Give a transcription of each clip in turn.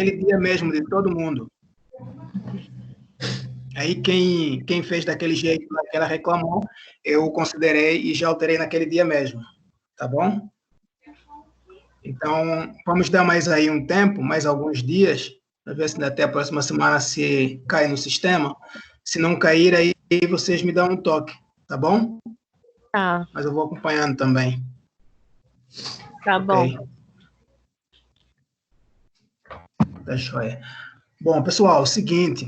dia mesmo de todo mundo. Aí quem fez daquele jeito que ela reclamou, eu considerei e já alterei naquele dia mesmo, tá bom? Então, vamos dar mais aí um tempo, mais alguns dias, para ver se até a próxima semana se cai no sistema. Se não cair, aí vocês me dão um toque, tá bom? Tá. Mas eu vou acompanhando também. Tá bom. Tá joia. Bom, pessoal, é o seguinte,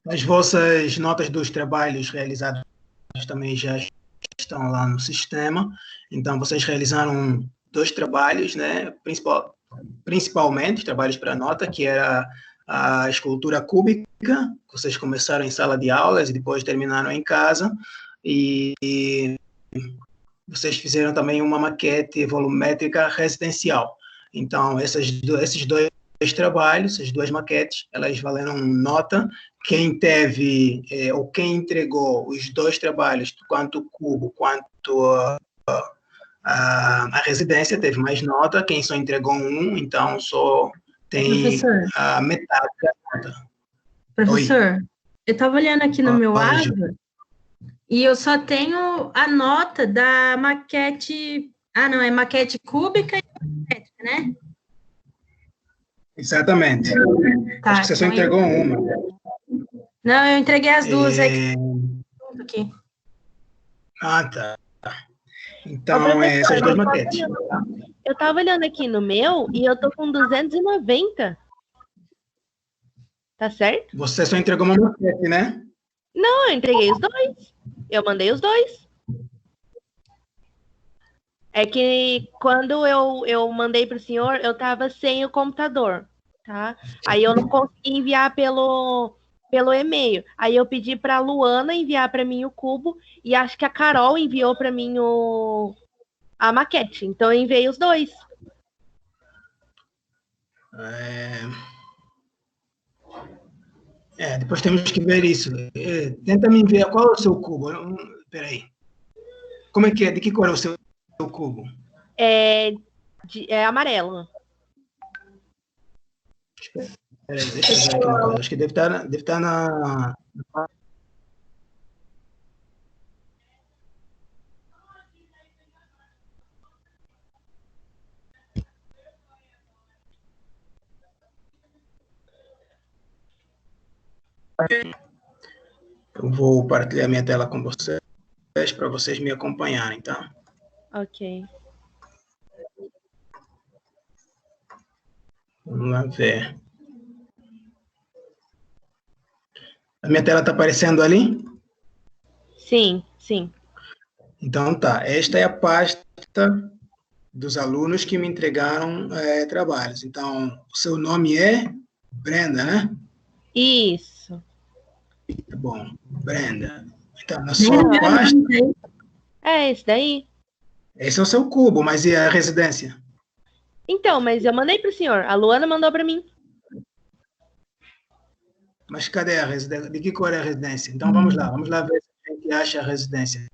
as vossas notas dos trabalhos realizados também já estão lá no sistema, então vocês realizaram 2 trabalhos, né? Principalmente trabalhos para nota, que era a escultura cúbica, que vocês começaram em sala de aulas e depois terminaram em casa, e vocês fizeram também uma maquete volumétrica residencial. Então, esses dois trabalhos, essas 2 maquetes, elas valeram nota. Quem teve, ou quem entregou os 2 trabalhos, tanto o cubo quanto a residência, teve mais nota. Quem só entregou um, então só tem a metade da nota. Professor, oi. Eu estava olhando aqui no meu Ava e eu só tenho a nota da maquete. Ah, não, é maquete cúbica e maquete, né? Exatamente. Tá, acho que você só entregou uma. Não, eu entreguei as 2 aqui. Ah, tá. Então, essas 2 maquetes. Eu estava olhando aqui no meu e eu tô com 290. Tá certo? Você só entregou uma maquete, né? Não, eu entreguei os 2. Eu mandei os 2. É que quando eu mandei para o senhor, eu estava sem o computador, tá? Aí eu não consegui enviar pelo e-mail. Aí eu pedi para a Luana enviar para mim o cubo e acho que a Carol enviou para mim a maquete. Então eu enviei os 2. Depois temos que ver isso. Tenta me enviar qual é o seu cubo. Peraí. Como é que é? De que cor é o seu cubo? É amarelo. Peraí, deixa eu ver aqui uma coisa. Acho que deve estar na... Eu vou partilhar minha tela com vocês para vocês me acompanharem, tá? Ok. Vamos lá ver. A minha tela está aparecendo ali? Sim, sim. Então tá. Esta é a pasta dos alunos que me entregaram trabalhos. Então, o seu nome é Brenda, né? Isso. Tá bom, Brenda. Então, na sua pasta... É esse daí. Esse é o seu cubo, mas e a residência? Então, mas eu mandei para o senhor. A Luana mandou para mim. Mas cadê a residência? De que cor é a residência? Então, vamos lá ver se a gente acha a residência.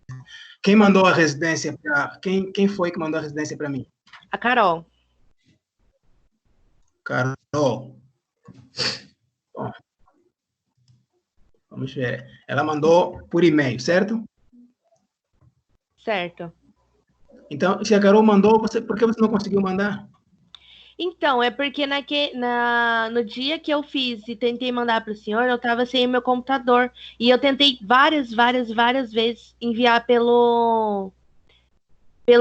Quem mandou a residência para... Quem foi que mandou a residência para mim? A Carol. Carol. Bom, vamos ver. Ela mandou por e-mail, certo? Certo. Então, se a Carol mandou, por que você não conseguiu mandar? Então, é porque no dia que eu fiz e tentei mandar para o senhor, eu estava sem o meu computador. E eu tentei várias vezes enviar pelo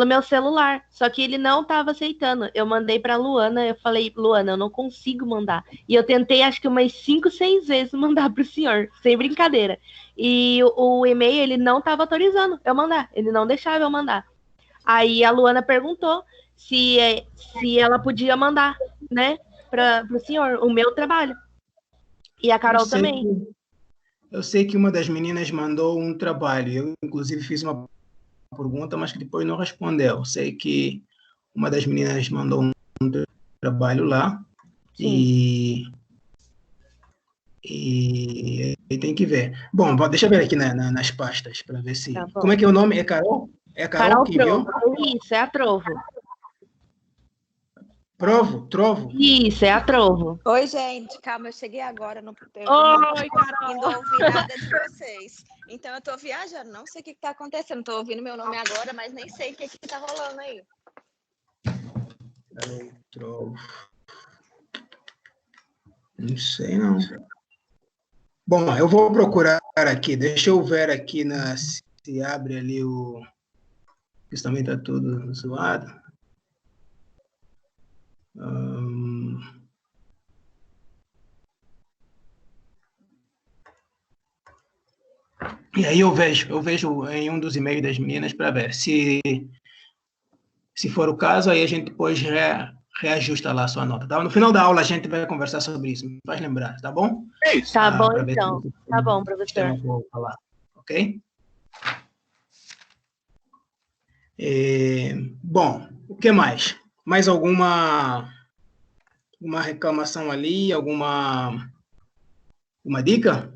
meu celular. Só que ele não estava aceitando. Eu mandei para a Luana, eu falei, Luana, eu não consigo mandar. E eu tentei, acho que umas 5, 6 vezes mandar para o senhor, sem brincadeira. E o e-mail, ele não estava autorizando eu mandar. Ele não deixava eu mandar. Aí a Luana perguntou se ela podia mandar, né, para o senhor, o meu trabalho. E a Carol também. Eu sei que uma das meninas mandou um trabalho. Eu, inclusive, fiz uma pergunta, mas que depois não respondeu. Eu sei que uma das meninas mandou um trabalho lá. E tem que ver. Bom, deixa eu ver aqui nas pastas, para ver se... Tá, como é que é o nome? É Carol? É a Carol que enviou? Isso, é a Trovo. Trovo? Isso, é a Trovo. Oi, gente, calma, eu cheguei agora, não Oi, conseguindo ouvir nada de vocês. Então, eu tô viajando, não sei o que tá acontecendo. Tô ouvindo meu nome agora, mas nem sei o que tá rolando aí. Trovo. Não sei, não. Bom, eu vou procurar aqui. Deixa eu ver aqui se abre ali o... Isso também está tudo zoado. E aí eu vejo em um dos e-mails das meninas para ver se for o caso, aí a gente depois reajusta lá a sua nota, tá? No final da aula a gente vai conversar sobre isso, me faz lembrar, tá bom? Tá bom, então. Tá bom, professor. Vou falar, ok? Bom, o que mais? Mais alguma reclamação ali? Alguma dica?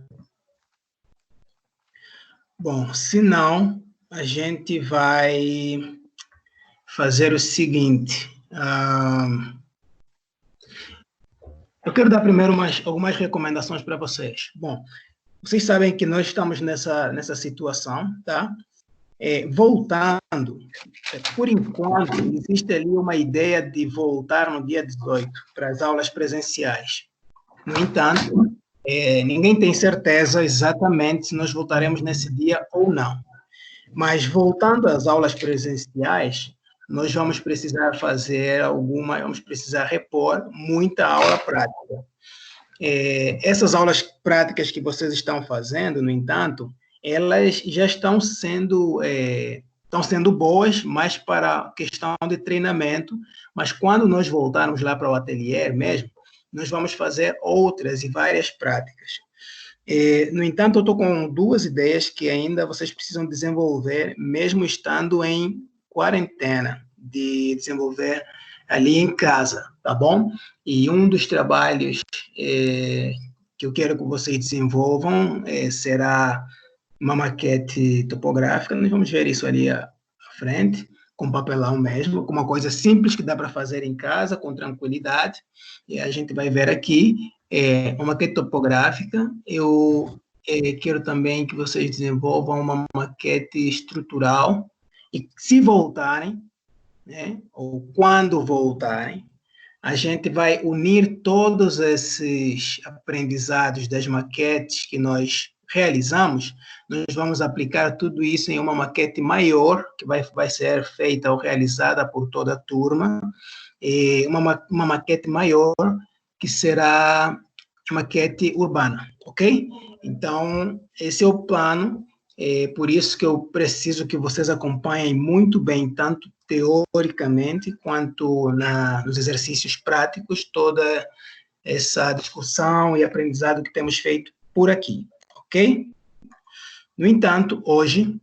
Bom, se não, a gente vai fazer o seguinte. Eu quero dar primeiro algumas recomendações para vocês. Bom, vocês sabem que nós estamos nessa situação, tá? Voltando, por enquanto, existe ali uma ideia de voltar no dia 18 para as aulas presenciais. No entanto, ninguém tem certeza exatamente se nós voltaremos nesse dia ou não. Mas, voltando às aulas presenciais, nós vamos precisar vamos precisar repor muita aula prática. Essas aulas práticas que vocês estão fazendo, no entanto, elas já estão sendo boas, mas para questão de treinamento, mas quando nós voltarmos lá para o ateliê mesmo, nós vamos fazer outras e várias práticas. No entanto, eu estou com duas ideias que ainda vocês precisam desenvolver, mesmo estando em quarentena, de desenvolver ali em casa, tá bom? E um dos trabalhos que eu quero que vocês desenvolvam será uma maquete topográfica. Nós vamos ver isso ali à frente, com papelão mesmo, com uma coisa simples que dá para fazer em casa, com tranquilidade. E a gente vai ver aqui uma maquete topográfica. Eu quero também que vocês desenvolvam uma maquete estrutural. E se voltarem, né, ou quando voltarem, a gente vai unir todos esses aprendizados das maquetes que nós realizamos, nós vamos aplicar tudo isso em uma maquete maior, que vai ser feita ou realizada por toda a turma, uma maquete maior, que será maquete urbana, ok? Então, esse é o plano, por isso que eu preciso que vocês acompanhem muito bem, tanto teoricamente, quanto nos exercícios práticos, toda essa discussão e aprendizado que temos feito por aqui. Ok? No entanto, hoje,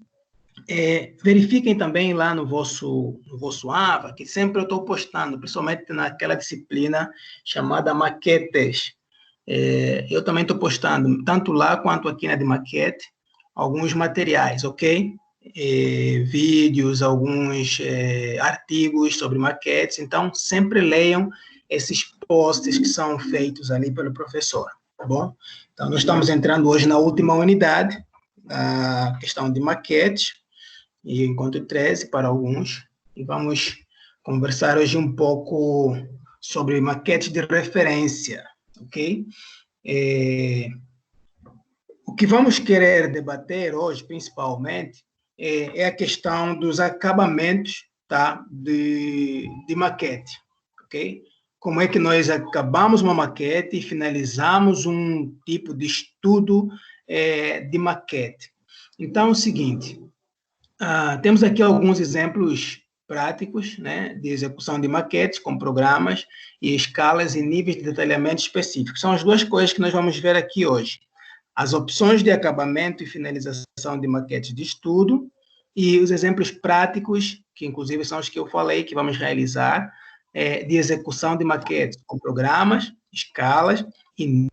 verifiquem também lá no vosso AVA, que sempre eu estou postando, principalmente naquela disciplina chamada maquetes. Eu também estou postando, tanto lá quanto aqui na de maquete, alguns materiais, ok? Vídeos, alguns artigos sobre maquetes. Então, sempre leiam esses posts que são feitos ali pelo professor, tá bom? Então, nós estamos entrando hoje na última unidade, a questão de maquete, e encontro 13 para alguns, e vamos conversar hoje um pouco sobre maquete de referência, ok? O que vamos querer debater hoje, principalmente, é a questão dos acabamentos, tá, de maquete, ok? Como é que nós acabamos uma maquete e finalizamos um tipo de estudo de maquete. Então, é o seguinte, temos aqui alguns exemplos práticos, né, de execução de maquetes com programas e escalas e níveis de detalhamento específicos. São as duas coisas que nós vamos ver aqui hoje. As opções de acabamento e finalização de maquetes de estudo e os exemplos práticos, que inclusive são os que eu falei, que vamos realizar, de execução de maquetes com programas, escalas e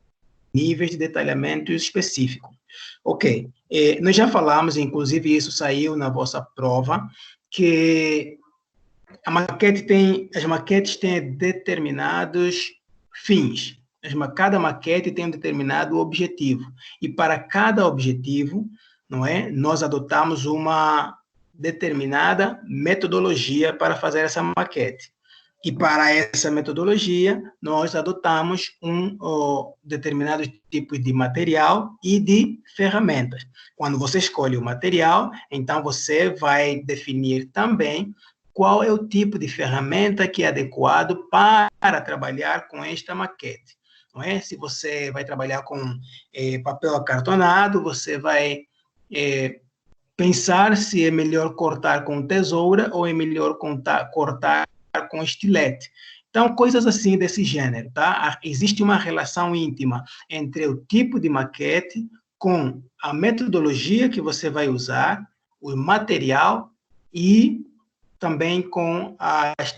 níveis de detalhamento específico. Ok, nós já falamos, inclusive isso saiu na vossa prova, que as maquetes têm determinados fins. Cada maquete tem um determinado objetivo. E para cada objetivo, não é, nós adotamos uma determinada metodologia para fazer essa maquete. E para essa metodologia, nós adotamos um determinado tipo de material e de ferramentas. Quando você escolhe o material, então você vai definir também qual é o tipo de ferramenta que é adequado para trabalhar com esta maquete. Não é? Se você vai trabalhar com papel acartonado, você vai pensar se é melhor cortar com tesoura ou é melhor cortar com estilete. Então, coisas assim desse gênero, tá? Existe uma relação íntima entre o tipo de maquete com a metodologia que você vai usar, o material e também com as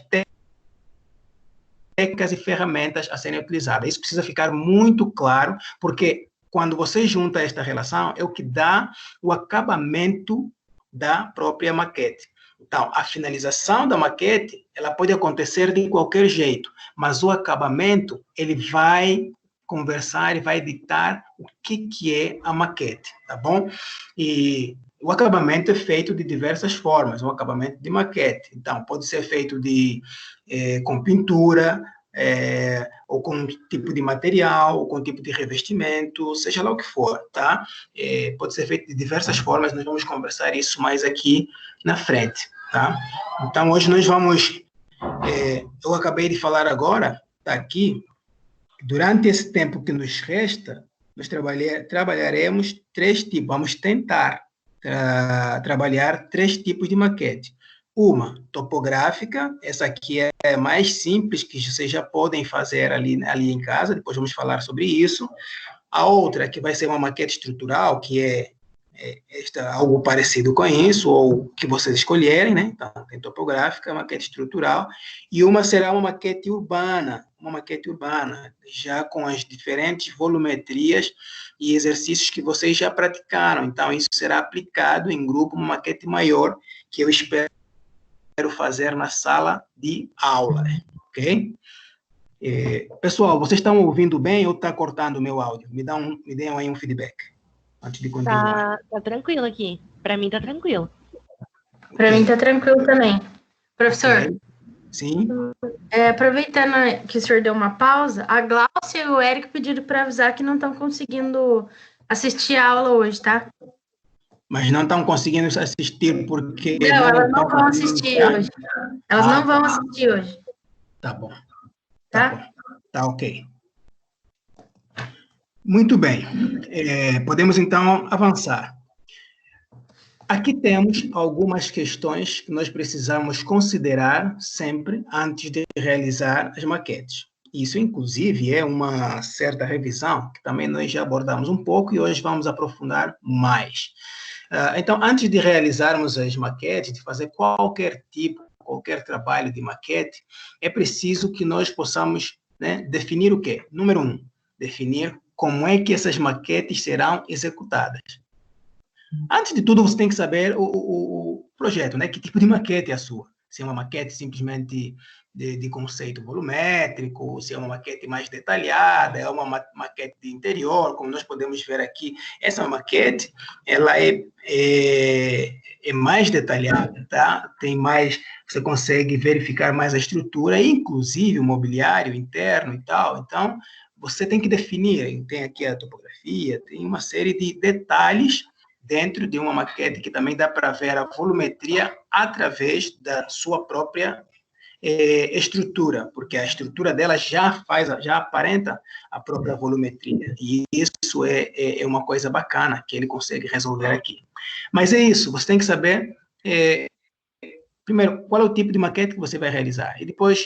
técnicas e ferramentas a serem utilizadas. Isso precisa ficar muito claro, porque quando você junta esta relação, é o que dá o acabamento da própria maquete. Então, a finalização da maquete, ela pode acontecer de qualquer jeito, mas o acabamento, ele vai conversar e vai ditar o que é a maquete, tá bom? E o acabamento é feito de diversas formas, o acabamento de maquete. Então, pode ser feito com pintura, ou com um tipo de material, ou com um tipo de revestimento, seja lá o que for, tá? Pode ser feito de diversas formas, nós vamos conversar isso mais aqui na frente, tá? Então, hoje nós vamos... eu acabei de falar agora, tá aqui, durante esse tempo que nos resta, nós trabalharemos 3 tipos, vamos tentar trabalhar 3 tipos de maquete. Uma topográfica, essa aqui é mais simples, que vocês já podem fazer ali em casa, depois vamos falar sobre isso. A outra, que vai ser uma maquete estrutural, que é algo parecido com isso, ou que vocês escolherem, né? Então, tem topográfica, maquete estrutural, e uma será uma maquete urbana, já com as diferentes volumetrias e exercícios que vocês já praticaram. Então, isso será aplicado em grupo, uma maquete maior, que eu espero fazer na sala de aula, ok? Pessoal, vocês estão ouvindo bem ou está cortando o meu áudio? Me deem aí um feedback, antes de continuar. Tá tranquilo aqui. Para mim tá tranquilo. Para mim tá tranquilo também. Professor, Okay. Sim. Aproveitando que o senhor deu uma pausa, a Glaucia e o Érico pediram para avisar que não estão conseguindo assistir a aula hoje, tá? Mas não estão conseguindo assistir porque... Não, elas não vão assistir hoje. Elas não vão assistir hoje. Tá bom. Tá? Tá ok. Muito bem. Podemos, então, avançar. Aqui temos algumas questões que nós precisamos considerar sempre antes de realizar as maquetes. Isso, inclusive, é uma certa revisão, que também nós já abordamos um pouco e hoje vamos aprofundar mais. Então, antes de realizarmos as maquetes, de fazer qualquer trabalho de maquete, é preciso que nós possamos, né, definir o quê? Número 1, definir como é que essas maquetes serão executadas. Antes de tudo, você tem que saber o projeto, né? Que tipo de maquete é a sua. Se é uma maquete simplesmente de conceito volumétrico, se é uma maquete mais detalhada, é uma maquete de interior, como nós podemos ver aqui. Essa maquete, ela é mais detalhada, tá? Tem mais, você consegue verificar mais a estrutura, inclusive o mobiliário interno e tal. Então, você tem que definir, tem aqui a topografia, tem uma série de detalhes dentro de uma maquete que também dá para ver a volumetria através da sua própria estrutura, porque a estrutura dela já aparenta a própria volumetria, e isso é uma coisa bacana que ele consegue resolver aqui. Mas é isso, você tem que saber, primeiro, qual é o tipo de maquete que você vai realizar, e depois,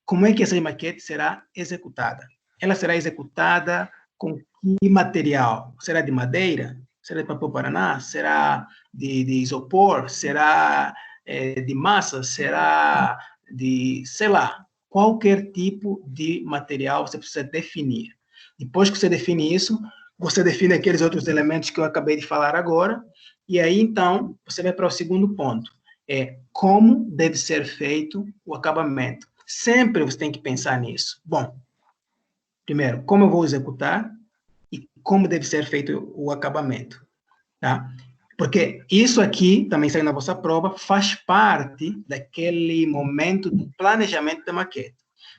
como é que essa maquete será executada. Ela será executada com que material? Será de madeira? Será de papel paraná? Será de isopor? Será de massa? Será de, sei lá, qualquer tipo de material você precisa definir. Depois que você define isso, você define aqueles outros elementos que eu acabei de falar agora, e aí, então, você vai para o segundo ponto, é como deve ser feito o acabamento. Sempre você tem que pensar nisso. Bom, primeiro, como eu vou executar e como deve ser feito o acabamento, tá? Porque isso aqui, também saiu na vossa prova, faz parte daquele momento do planejamento da maquete.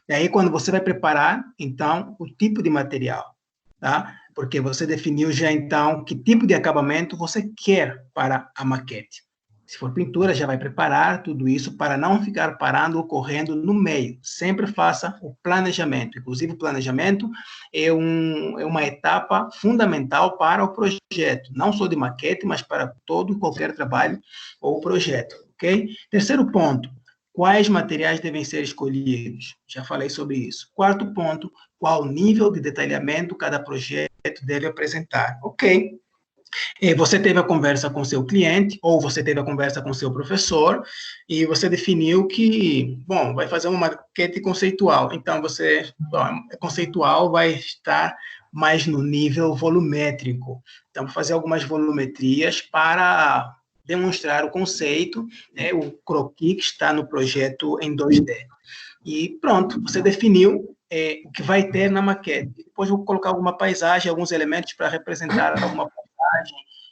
E aí, quando você vai preparar, então, o tipo de material, tá? Porque você definiu já, então, que tipo de acabamento você quer para a maquete. Se for pintura, já vai preparar tudo isso para não ficar parando ou correndo no meio. Sempre faça o planejamento. Inclusive, o planejamento é uma etapa fundamental para o projeto, não só de maquete, mas para todo e qualquer trabalho ou projeto, ok? Terceiro ponto, quais materiais devem ser escolhidos? Já falei sobre isso. Quarto ponto, qual nível de detalhamento cada projeto deve apresentar? Ok. Você teve a conversa com seu cliente, ou você teve a conversa com seu professor, e você definiu que, bom, vai fazer uma maquete conceitual. Então, conceitual vai estar mais no nível volumétrico. Então, vou fazer algumas volumetrias para demonstrar o conceito, né, o croquis que está no projeto em 2D. E pronto, você definiu o que vai ter na maquete. Depois eu vou colocar alguma paisagem, alguns elementos para representar alguma paisagem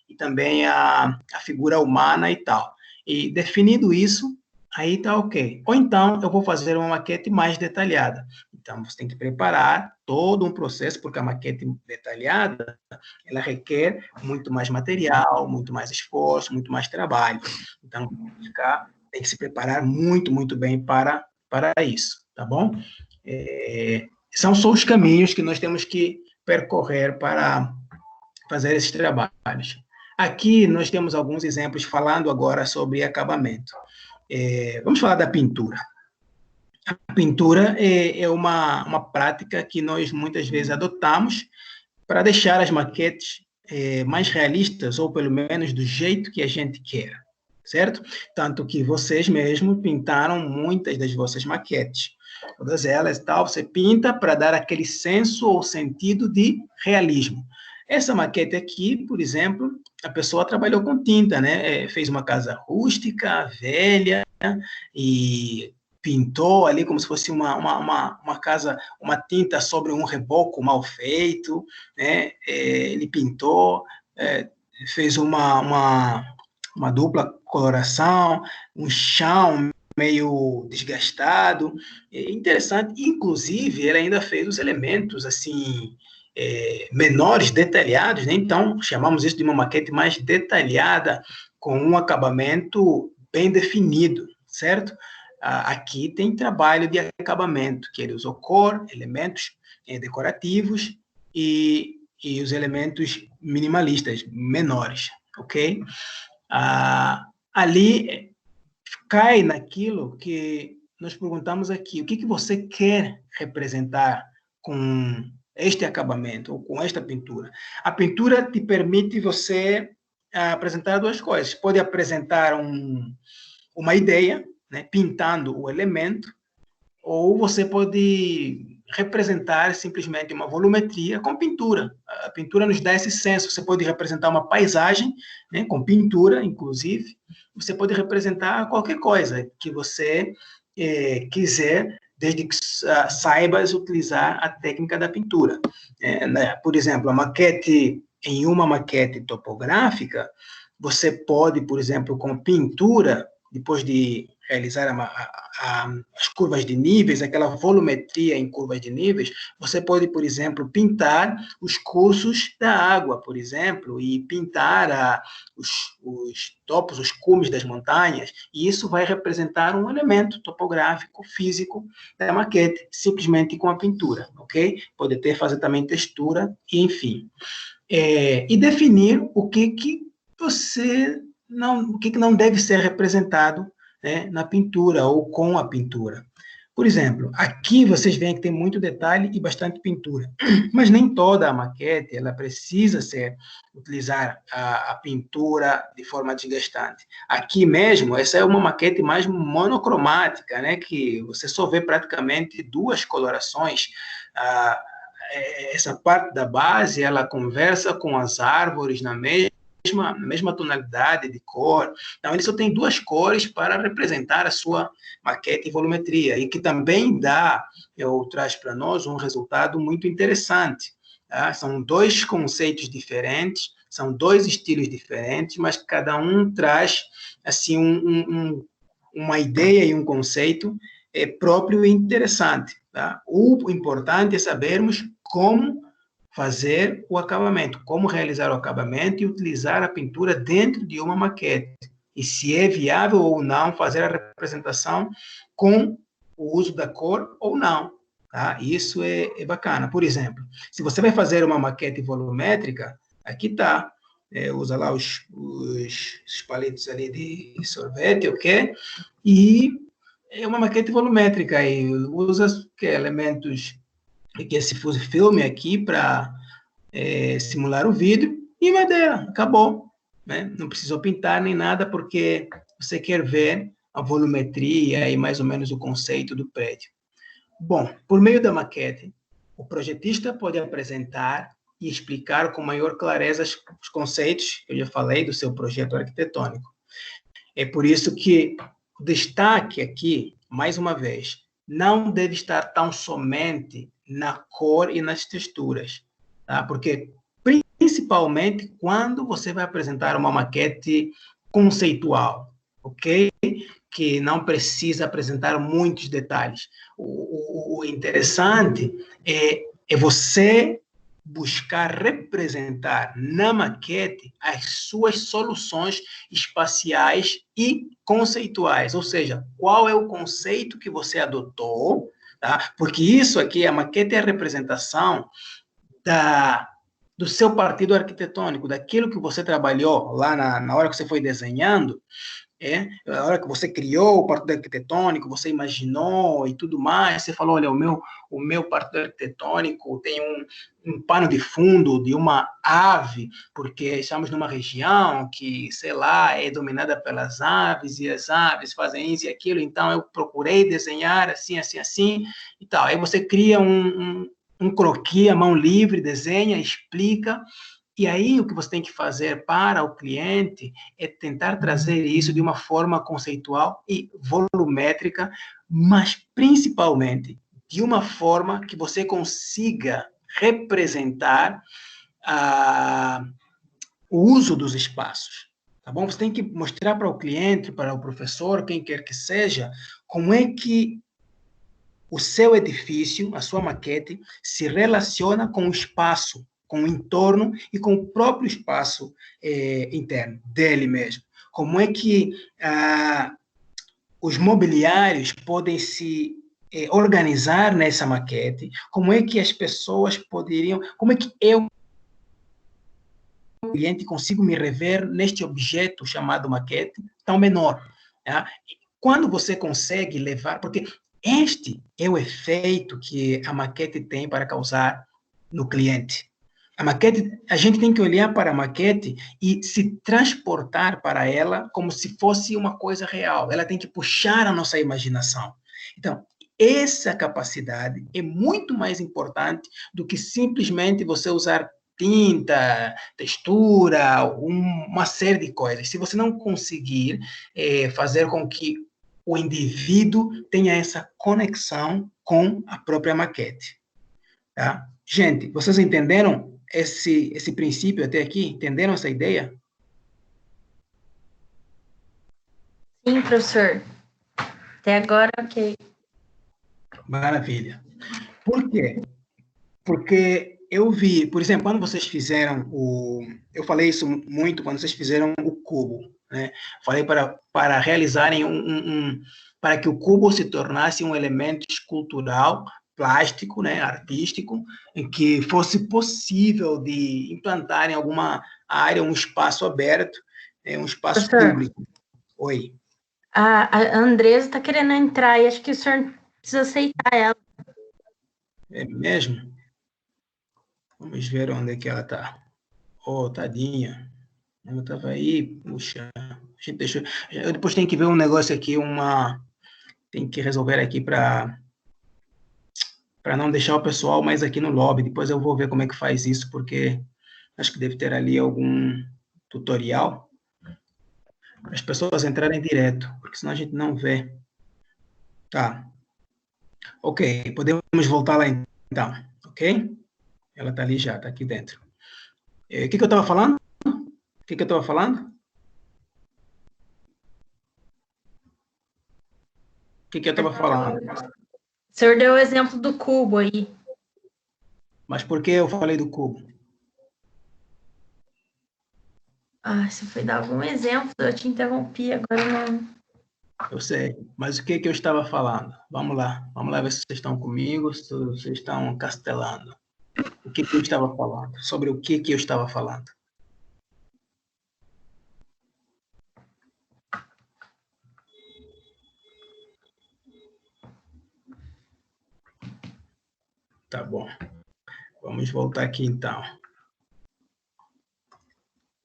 e também a figura humana e tal. E definido isso, aí tá ok. Ou então eu vou fazer uma maquete mais detalhada. Então você tem que preparar todo um processo, porque a maquete detalhada, ela requer muito mais material, muito mais esforço, muito mais trabalho. Então tem que se preparar muito, muito bem para isso, tá bom? São só os caminhos que nós temos que percorrer para fazer esses trabalhos. Aqui nós temos alguns exemplos falando agora sobre acabamento. Vamos falar da pintura. A pintura é uma prática que nós muitas vezes adotamos para deixar as maquetes mais realistas, ou pelo menos do jeito que a gente quer, certo? Tanto que vocês mesmos pintaram muitas das vossas maquetes. Todas elas e tal, você pinta para dar aquele senso ou sentido de realismo. Essa maquete aqui, por exemplo, a pessoa trabalhou com tinta, né? Fez uma casa rústica, velha, e pintou ali como se fosse uma casa, uma tinta sobre um reboco mal feito, né? Ele pintou, fez uma dupla coloração, um chão meio desgastado, interessante. Inclusive, ele ainda fez os elementos assim menores, detalhados, né? Então chamamos isso de uma maquete mais detalhada, com um acabamento bem definido, certo? Aqui tem trabalho de acabamento, que ele usou cor, elementos decorativos e os elementos minimalistas, menores, ok? Ali cai naquilo que nós perguntamos aqui, o que você quer representar com este acabamento, ou com esta pintura? A pintura te permite você apresentar duas coisas. Pode apresentar uma ideia, né, pintando o elemento, ou você pode representar simplesmente uma volumetria com pintura. A pintura nos dá esse senso. Você pode representar uma paisagem, né, com pintura, inclusive. Você pode representar qualquer coisa que você quiser, desde que saibas utilizar a técnica da pintura. Né? Por exemplo, em uma maquete topográfica, você pode, por exemplo, com pintura, depois de realizar as curvas de níveis, aquela volumetria em curvas de níveis, você pode, por exemplo, pintar os cursos da água, por exemplo, e pintar os topos, os cumes das montanhas, e isso vai representar um elemento topográfico, físico da maquete, simplesmente com a pintura, ok? Pode fazer também textura, e enfim. E definir o que não deve ser representado, né, na pintura ou com a pintura. Por exemplo, aqui vocês veem que tem muito detalhe e bastante pintura, mas nem toda a maquete ela precisa utilizar a pintura de forma desgastante. Aqui mesmo, essa é uma maquete mais monocromática, né, que você só vê praticamente duas colorações. Essa parte da base, ela conversa com as árvores na mesma mesma tonalidade de cor. Então, ele só tem duas cores para representar a sua maquete em volumetria, e que também traz para nós um resultado muito interessante. Tá? São dois conceitos diferentes, são dois estilos diferentes, mas cada um traz assim, uma ideia e um conceito próprio e interessante. Tá? O importante é sabermos como fazer o acabamento, como realizar o acabamento e utilizar a pintura dentro de uma maquete. E se é viável ou não fazer a representação com o uso da cor ou não. Tá? Isso é bacana. Por exemplo, se você vai fazer uma maquete volumétrica, aqui está. Usa lá os palitos ali de sorvete, ok? E é uma maquete volumétrica. E usa elementos que esse filme aqui para simular o vídeo e madeira, acabou. Né? Não precisou pintar nem nada, porque você quer ver a volumetria e mais ou menos o conceito do prédio. Bom, por meio da maquete, o projetista pode apresentar e explicar com maior clareza os conceitos que eu já falei do seu projeto arquitetônico. É por isso que o destaque aqui, mais uma vez, não deve estar tão somente na cor e nas texturas, tá? Porque, principalmente, quando você vai apresentar uma maquete conceitual, ok? Que não precisa apresentar muitos detalhes. O interessante é você buscar representar na maquete as suas soluções espaciais e conceituais, ou seja, qual é o conceito que você adotou, tá? Porque isso aqui, a maquete é a representação do seu partido arquitetônico, daquilo que você trabalhou lá na hora que você foi desenhando, a hora que você criou o partido arquitetônico, você imaginou e tudo mais, você falou, olha, o meu partido arquitetônico tem um pano de fundo de uma ave, porque estamos numa região que, sei lá, é dominada pelas aves, e as aves fazem isso e aquilo, então eu procurei desenhar assim, assim, assim, e tal. Aí você cria um croquis à mão livre, desenha, explica. E aí, o que você tem que fazer para o cliente é tentar trazer isso de uma forma conceitual e volumétrica, mas principalmente de uma forma que você consiga representar o uso dos espaços. Tá bom? Você tem que mostrar para o cliente, para o professor, quem quer que seja, como é que o seu edifício, a sua maquete, se relaciona com o espaço, com o entorno e com o próprio espaço interno dele mesmo. Como é que os mobiliários podem se organizar nessa maquete, como é que as pessoas poderiam, como é que eu, cliente, consigo me rever neste objeto chamado maquete tão menor. Tá? Quando você consegue levar, porque este é o efeito que a maquete tem para causar no cliente. A maquete, a gente tem que olhar para a maquete e se transportar para ela como se fosse uma coisa real. Ela tem que puxar a nossa imaginação. Então, essa capacidade é muito mais importante do que simplesmente você usar tinta, textura, uma série de coisas. Se você não conseguir fazer com que o indivíduo tenha essa conexão com a própria maquete. Tá? Gente, vocês entenderam esse princípio até aqui? Entenderam essa ideia? Sim, professor. Até agora, ok. Maravilha. Por quê? Porque eu vi, por exemplo, quando vocês fizeram eu falei isso muito quando vocês fizeram o cubo, né? Falei para realizarem para que o cubo se tornasse um elemento escultural, plástico, né, artístico, em que fosse possível de implantar em alguma área um espaço aberto, um espaço público. Oi. A Andresa está querendo entrar e acho que o senhor precisa aceitar ela. É mesmo? Vamos ver onde é que ela está. Oh, tadinha. Ela estava aí, puxa. A gente deixou. Eu depois tem que ver um negócio aqui, tem que resolver aqui para não deixar o pessoal mais aqui no lobby. Depois eu vou ver como é que faz isso, porque acho que deve ter ali algum tutorial, para as pessoas entrarem direto, porque senão a gente não vê. Tá. Ok, podemos voltar lá então, ok? Ela está ali já, está aqui dentro. O que eu estava falando? O que eu estava falando? O que eu estava falando? O senhor deu o exemplo do cubo aí. Mas por que eu falei do cubo? Ah, se foi dar algum exemplo, eu te interrompi, agora não. Eu sei, mas o que eu estava falando? Vamos lá ver se vocês estão comigo, se vocês estão castelando. O que eu estava falando? Sobre o que eu estava falando? Tá bom. Vamos voltar aqui então.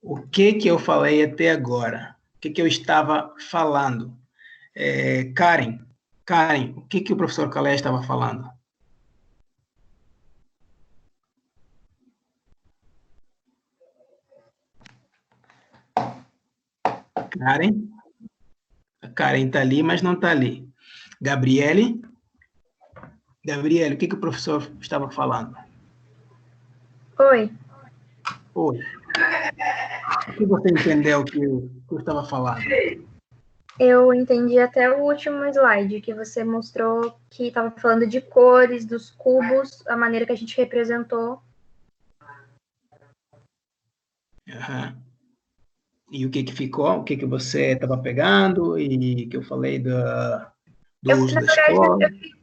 O que eu falei até agora? O que eu estava falando? Karen, o que o professor Calé estava falando? Karen? A Karen está ali, mas não está ali. Gabriele, o que o professor estava falando? Oi. Oi. O que você entendeu que eu estava falando? Eu entendi até o último slide, que você mostrou que estava falando de cores, dos cubos, a maneira que a gente representou. Uhum. E o que ficou? O que você estava pegando? E que eu falei do uso da escola?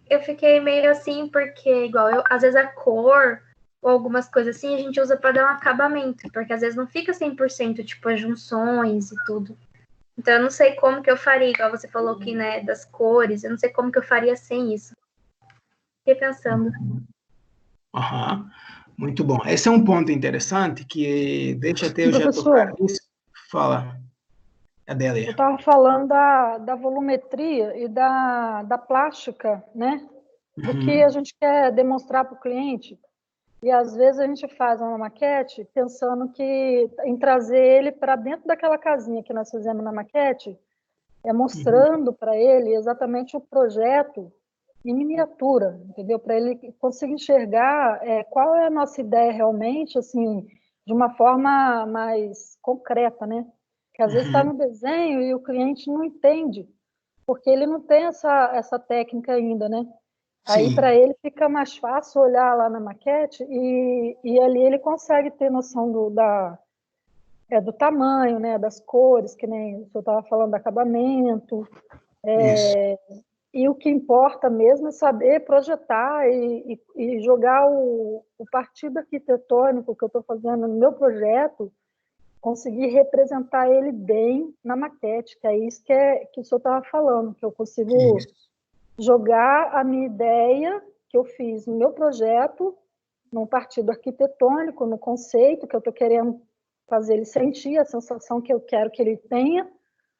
Eu fiquei meio assim, porque, igual, às vezes a cor ou algumas coisas assim, a gente usa para dar um acabamento, porque às vezes não fica 100%, tipo, as junções e tudo. Então, eu não sei como que eu faria, igual você falou aqui, né, das cores, eu não sei como que eu faria sem isso. Fiquei pensando. Uhum. Muito bom. Esse é um ponto interessante que deixa até eu já Professor, tocar nisso. Fala, Adélia. eu estava falando da volumetria e da plástica, né? Do que a gente quer demonstrar para o cliente. E, às vezes, a gente faz uma maquete pensando em trazer ele para dentro daquela casinha que nós fizemos na maquete, mostrando para ele exatamente o projeto em miniatura, entendeu? Para ele conseguir enxergar qual é a nossa ideia realmente, assim, de uma forma mais concreta, né? Que às vezes está no desenho e o cliente não entende, porque ele não tem essa técnica ainda, né? Aí, para ele, fica mais fácil olhar lá na maquete e ali ele consegue ter noção do tamanho, né? Das cores, que nem o senhor estava falando, do acabamento. E o que importa mesmo é saber projetar e jogar o partido arquitetônico que eu estou fazendo no meu projeto, conseguir representar ele bem na maquete, que é isso que o senhor estava falando, que eu consigo jogar a minha ideia que eu fiz no meu projeto, num partido arquitetônico, no conceito que eu estou querendo fazer ele sentir, a sensação que eu quero que ele tenha.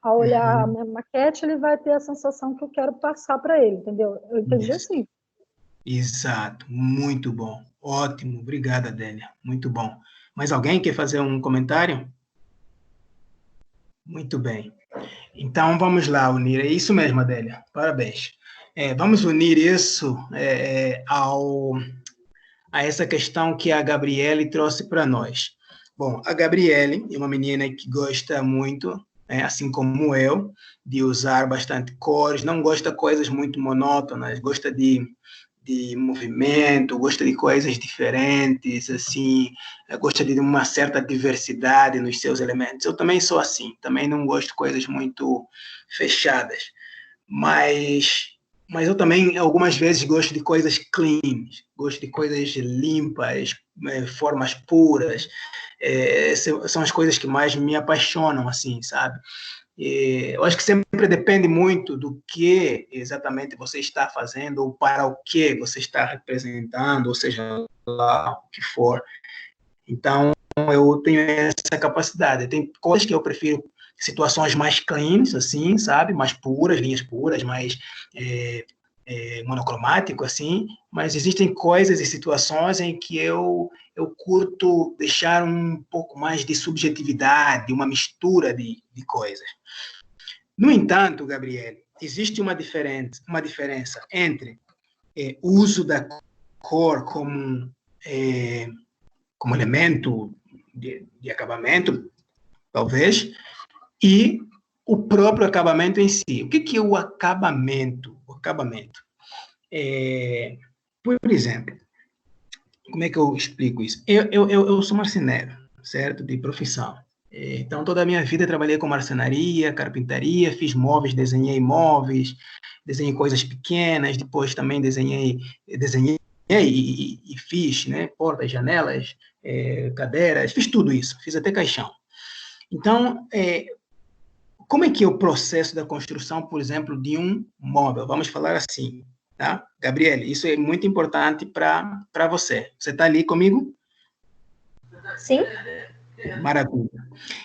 Ao olhar a minha maquete, ele vai ter a sensação que eu quero passar para ele, entendeu? Eu entendi assim. Exato, muito bom. Ótimo, obrigada, Adélia. Muito bom. Mais alguém quer fazer um comentário? Muito bem. Então, vamos lá unir. É isso mesmo, Adélia. Parabéns. Vamos unir isso a essa questão que a Gabriele trouxe para nós. Bom, a Gabriele é uma menina que gosta muito, assim como eu, de usar bastante cores, não gosta de coisas muito monótonas, gosta de movimento, gosta de coisas diferentes, assim, gosta de uma certa diversidade nos seus elementos. Eu também sou assim, também não gosto de coisas muito fechadas, mas eu também, algumas vezes, gosto de coisas clean, gosto de coisas limpas, formas puras, são as coisas que mais me apaixonam, assim, sabe? Eu acho que sempre depende muito do que exatamente você está fazendo ou para o que você está representando, ou seja, lá o que for. Então, eu tenho essa capacidade. Tem coisas que eu prefiro, situações mais cleans, assim, sabe? Mais puras, linhas puras, mais monocromático, assim, mas existem coisas e situações em que eu curto deixar um pouco mais de subjetividade, uma mistura de coisas. No entanto, Gabriel, existe uma diferença entre o uso da cor como elemento de acabamento, talvez, e o próprio acabamento em si. O que é o acabamento? O acabamento. Por exemplo, como é que eu explico isso? Eu sou marceneiro, certo? De profissão. Então, toda a minha vida trabalhei com marcenaria, carpintaria, fiz móveis, desenhei coisas pequenas, depois também desenhei e fiz, né, portas, janelas, cadeiras, fiz tudo isso, fiz até caixão. Então, como é que é o processo da construção, por exemplo, de um móvel? Vamos falar assim, tá? Gabriel, isso é muito importante para você. Você está ali comigo? Sim. Maravilha.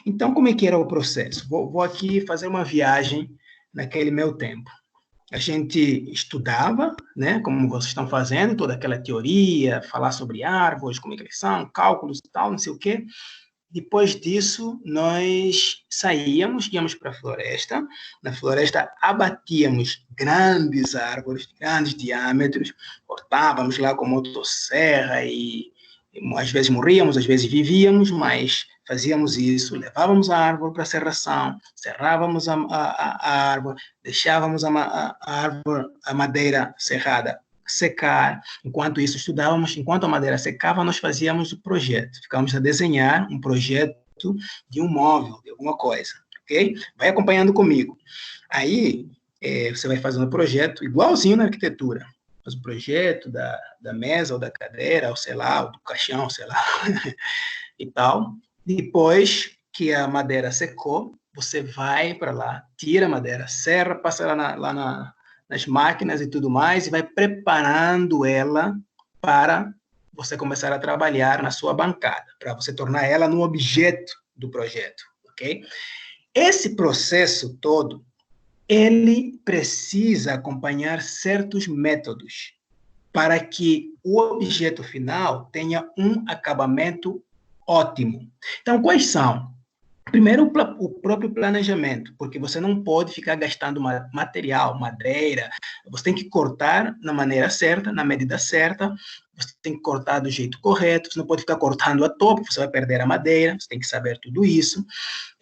Então, como é que era o processo? Vou aqui fazer uma viagem naquele meu tempo. A gente estudava, né, como vocês estão fazendo, toda aquela teoria, falar sobre árvores, como é que eles são, cálculos e tal, não sei o quê. Depois disso, nós saíamos, íamos para a floresta. Na floresta, abatíamos grandes árvores, de grandes diâmetros, cortávamos lá com motosserra e às vezes morríamos, às vezes vivíamos, mas fazíamos isso, levávamos a árvore para a serração, serrávamos a árvore, deixávamos a madeira serrada secar. Enquanto isso estudávamos, enquanto a madeira secava, nós fazíamos o projeto. Ficávamos a desenhar um projeto de um móvel, de alguma coisa, ok? Vai acompanhando comigo. Aí, você vai fazendo o projeto igualzinho na arquitetura. Faz o projeto da mesa ou da cadeira, ou sei lá, ou do caixão, sei lá, e tal. Depois que a madeira secou, você vai para lá, tira a madeira, serra, passa lá nas máquinas e tudo mais, e vai preparando ela para você começar a trabalhar na sua bancada, para você tornar ela no objeto do projeto, ok? Esse processo todo, ele precisa acompanhar certos métodos para que o objeto final tenha um acabamento ótimo. Então, quais são? Primeiro, o próprio planejamento, porque você não pode ficar gastando material, madeira, você tem que cortar na maneira certa, na medida certa, você tem que cortar do jeito correto, você não pode ficar cortando à toa, porque você vai perder a madeira, você tem que saber tudo isso.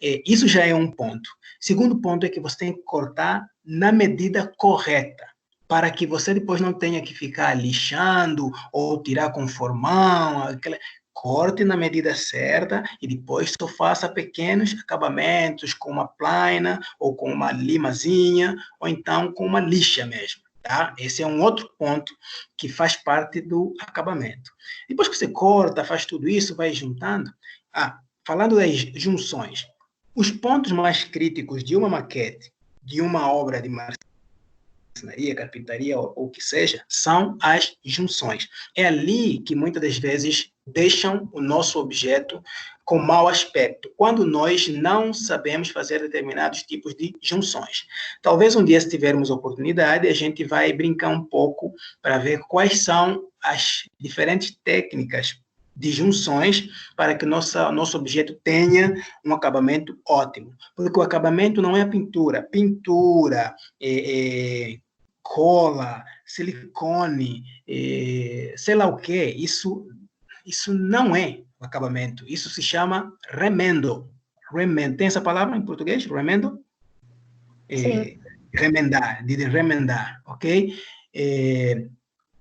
Isso já é um ponto. Segundo ponto é que você tem que cortar na medida correta, para que você depois não tenha que ficar lixando ou tirar com formão, corte na medida certa e depois só faça pequenos acabamentos com uma plaina ou com uma limazinha ou então com uma lixa mesmo, tá? Esse é um outro ponto que faz parte do acabamento. Depois que você corta, faz tudo isso, vai juntando. Falando das junções, os pontos mais críticos de uma maquete, de uma obra de marcenaria, carpintaria ou o que seja, são as junções. É ali que muitas das vezes deixam o nosso objeto com mau aspecto, quando nós não sabemos fazer determinados tipos de junções. Talvez um dia, se tivermos oportunidade, a gente vai brincar um pouco para ver quais são as diferentes técnicas de junções para que nosso objeto tenha um acabamento ótimo. Porque o acabamento não é a pintura. Pintura, cola, silicone, sei lá o quê, isso não é o acabamento, isso se chama remendo. Remendo. Tem essa palavra em português? Remendo? Sim. Remendar, de remendar, ok?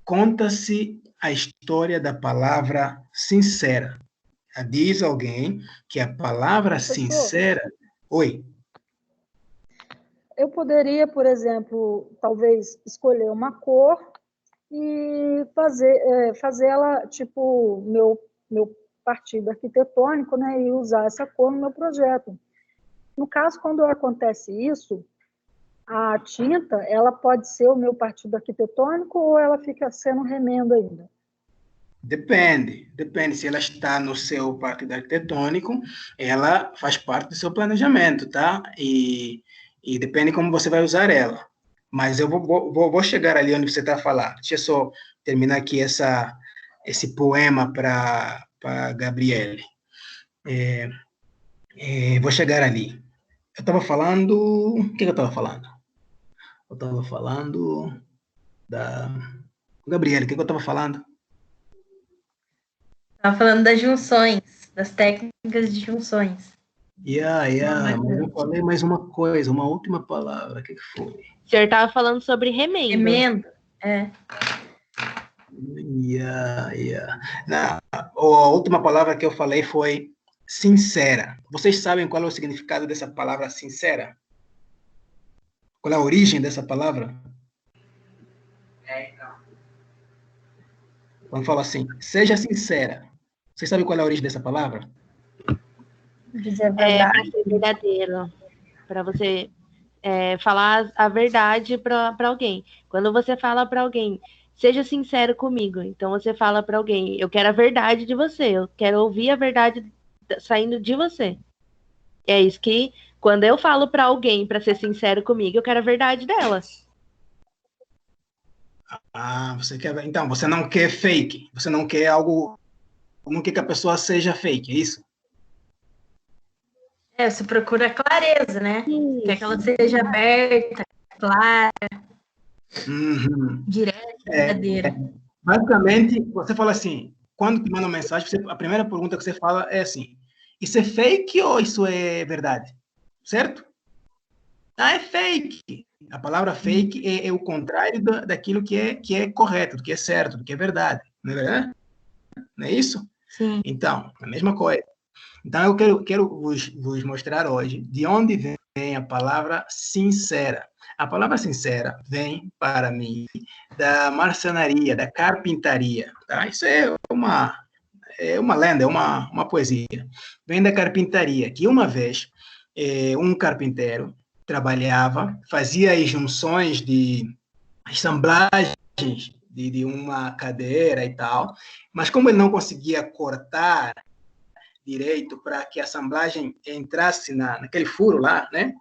Conta-se a história da palavra sincera. Diz alguém que a palavra sincera... Oi? Eu poderia, por exemplo, talvez escolher uma cor e fazer ela, tipo, meu partido arquitetônico, né, e usar essa cor no meu projeto. No caso, quando acontece isso, a tinta, ela pode ser o meu partido arquitetônico ou ela fica sendo remendo ainda? Depende. Se ela está no seu partido arquitetônico, ela faz parte do seu planejamento, tá? E depende como você vai usar ela. Mas eu vou chegar ali onde você está a falar. Deixa eu só terminar aqui esse poema para Gabriele. Vou chegar ali. Eu estava falando... O que eu estava falando? Eu estava falando da... Gabriele, o que eu estava falando? Estava falando das junções, das técnicas de junções. Mas eu falei mais uma coisa, uma última palavra. O que foi? O senhor estava falando sobre remendo. Remendo, é. Não, a última palavra que eu falei foi sincera. Vocês sabem qual é o significado dessa palavra sincera? Qual é a origem dessa palavra? Quando fala assim, seja sincera. Vocês sabem qual é a origem dessa palavra? Dizer a Para verdade. ser verdadeiro. Para você falar a verdade para alguém. Quando você fala para alguém, seja sincero comigo. Então você fala para alguém, eu quero a verdade de você. Eu quero ouvir a verdade saindo de você. É isso que, quando eu falo para alguém para ser sincero comigo, eu quero a verdade dela. Você quer... Então, você não quer fake. Você não quer algo... Não quer que a pessoa seja fake, é isso? Você procura clareza, né? Isso. Quer que ela seja aberta, clara, direta, verdadeira. Basicamente, você fala assim, quando te manda uma mensagem, a primeira pergunta que você fala é assim, isso é fake ou isso é verdade? Certo? É fake. A palavra fake é o contrário daquilo que é correto, do que é certo, do que é verdade. Não é verdade? Não é isso? Sim. Então, a mesma coisa. Então, eu quero vos mostrar hoje de onde vem a palavra sincera. A palavra sincera vem, para mim, da marcenaria, da carpintaria. Tá? Isso é uma lenda, é uma poesia. Vem da carpintaria, que uma vez um carpinteiro trabalhava, fazia as junções de assemblagens de uma cadeira e tal, mas como ele não conseguia cortar direito para que a assemblagem entrasse naquele furo lá, né?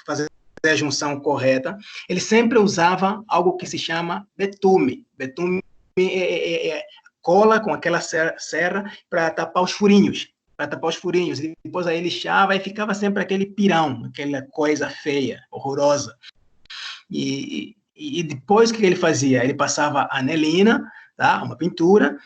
Fazer a junção correta, ele sempre usava algo que se chama betume. Betume é cola com aquela serra para tapar os furinhos. E depois aí lixava e ficava sempre aquele pirão, aquela coisa feia, horrorosa. E depois o que ele fazia? Ele passava anelina, tá? Uma pintura,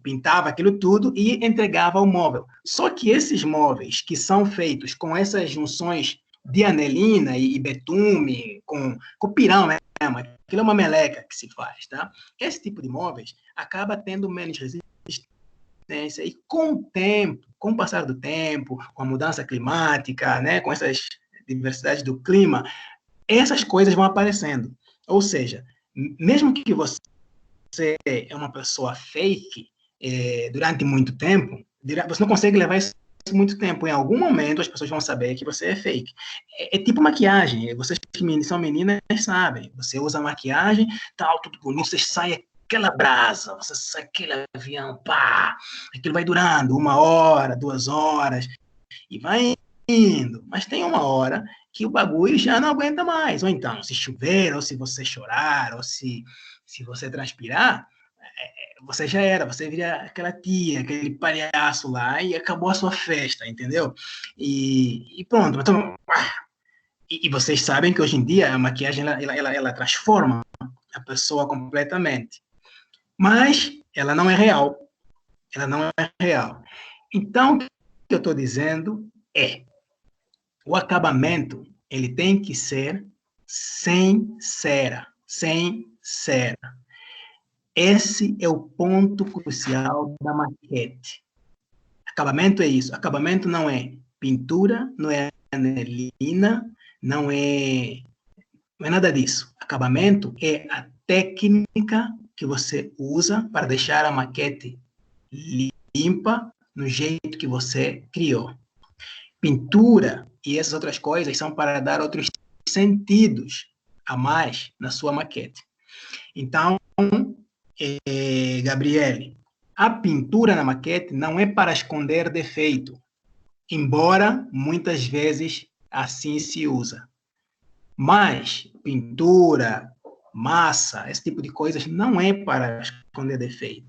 pintava aquilo tudo e entregava o móvel. Só que esses móveis que são feitos com essas junções de anelina e betume, com pirão mesmo, aquilo é uma meleca que se faz, tá? Esse tipo de móveis acaba tendo menos resistência e com o tempo, com o passar do tempo, com a mudança climática, né, com essas diversidades do clima, essas coisas vão aparecendo. Ou seja, mesmo que você é uma pessoa fake durante muito tempo, você não consegue levar isso muito tempo. Em algum momento as pessoas vão saber que você é fake. É tipo maquiagem. Vocês que são meninas sabem. Você usa maquiagem, tal, tudo bonito, você sai aquela brasa, você sai aquele avião, pá, aquilo vai durando 1 hora, 2 horas, e vai indo. Mas tem uma hora que o bagulho já não aguenta mais. Ou então, se chover, ou se você chorar, ou se você transpirar, você já era, você vira aquela tia, aquele palhaço lá, e acabou a sua festa, entendeu? E pronto. Então, e vocês sabem que hoje em dia a maquiagem ela transforma a pessoa completamente. Mas ela não é real. Ela não é real. Então, o que eu estou dizendo é, o acabamento, ele tem que ser sincera. Esse é o ponto crucial da maquete. Acabamento é isso. Acabamento não é pintura, não é anelina, não é nada disso. Acabamento é a técnica que você usa para deixar a maquete limpa no jeito que você criou. Pintura e essas outras coisas são para dar outros sentidos a mais na sua maquete. Então, Gabriele, a pintura na maquete não é para esconder defeito, embora muitas vezes assim se usa. Mas pintura, massa, esse tipo de coisas não é para esconder defeito.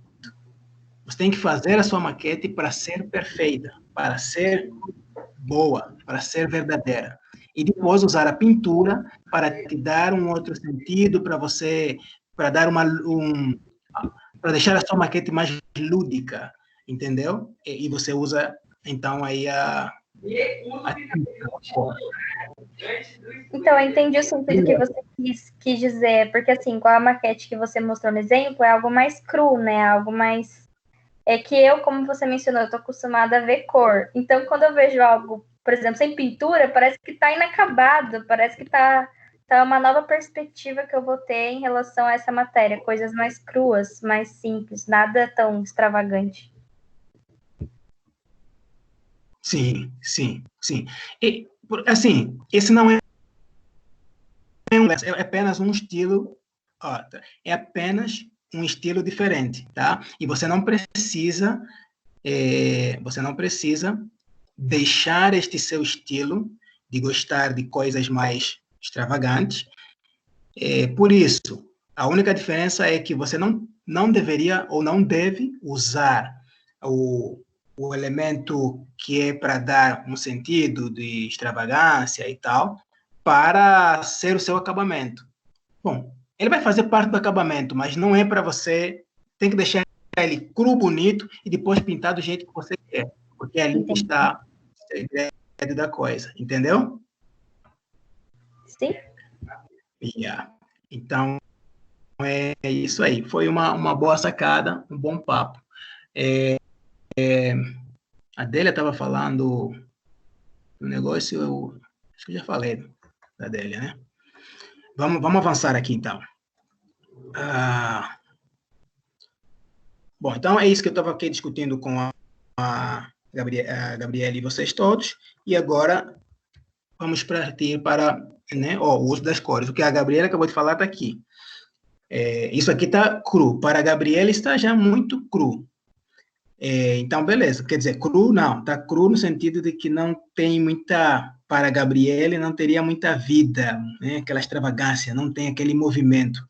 Você tem que fazer a sua maquete para ser perfeita, para ser boa, para ser verdadeira. E depois usar a pintura para te dar um outro sentido, para você, para dar para deixar a sua maquete mais lúdica, entendeu? E você usa, então, aí Então, eu entendi o sentido que você quis dizer, porque assim, com a maquete que você mostrou no exemplo, é algo mais cru, né? Algo mais... É que eu, como você mencionou, eu tô acostumada a ver cor. Então, quando eu vejo algo, por exemplo, sem pintura, parece que tá inacabado, parece que tá uma nova perspectiva que eu vou ter em relação a essa matéria, coisas mais cruas, mais simples, nada tão extravagante. Sim. E, assim, esse não é apenas um estilo, é apenas um estilo diferente, tá? E você não precisa deixar este seu estilo de gostar de coisas mais extravagantes. Por isso, a única diferença é que você não deveria ou não deve usar o elemento que é para dar um sentido de extravagância e tal, para ser o seu acabamento. Bom, ele vai fazer parte do acabamento, mas não é para você, tem que deixar ele cru, bonito, e depois pintar do jeito que você quer, porque ali está o segredo da coisa, entendeu? Sim. Yeah. Então, é isso aí. Foi uma boa sacada, um bom papo. A Adélia estava falando do negócio, acho que eu já falei da Adélia, né? Vamos avançar aqui, então. Bom, então é isso que eu estava aqui discutindo com a Gabriela e vocês todos, e agora vamos partir para, né, o uso das cores. O que a Gabriela acabou de falar está aqui. Isso aqui está cru. Para a Gabriela está já muito cru. Então, beleza. Quer dizer, cru não. Está cru no sentido de que não tem muita... Para a Gabriela não teria muita vida, né? Aquela extravagância, não tem aquele movimento.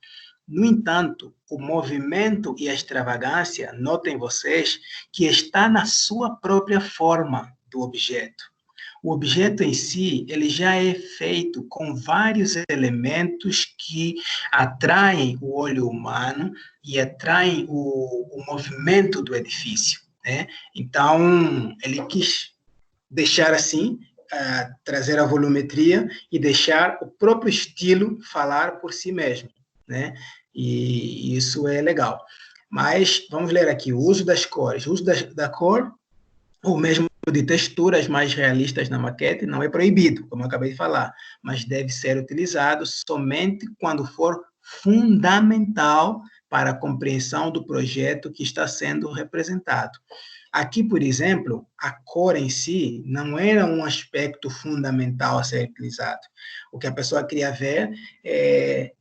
No entanto, o movimento e a extravagância, notem vocês, que está na sua própria forma do objeto. O objeto em si, ele já é feito com vários elementos que atraem o olho humano e atraem o movimento do edifício, né? Então, ele quis deixar assim, trazer a volumetria e deixar o próprio estilo falar por si mesmo, né? E isso é legal. Mas vamos ler aqui o uso das cores. O uso da cor, ou mesmo de texturas mais realistas na maquete, não é proibido, como eu acabei de falar, mas deve ser utilizado somente quando for fundamental para a compreensão do projeto que está sendo representado. Aqui, por exemplo, a cor em si não era um aspecto fundamental a ser utilizado. O que a pessoa queria ver é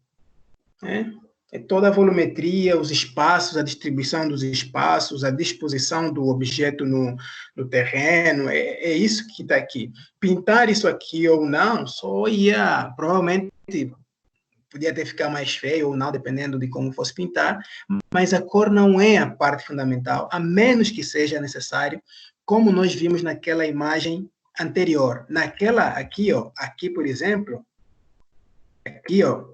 toda a volumetria, os espaços, a distribuição dos espaços, a disposição do objeto no terreno, é isso que está aqui. Pintar isso aqui ou não, só ia, provavelmente, podia até ficar mais feio ou não, dependendo de como fosse pintar, mas a cor não é a parte fundamental, a menos que seja necessário, como nós vimos naquela imagem anterior. Naquela aqui, aqui, por exemplo,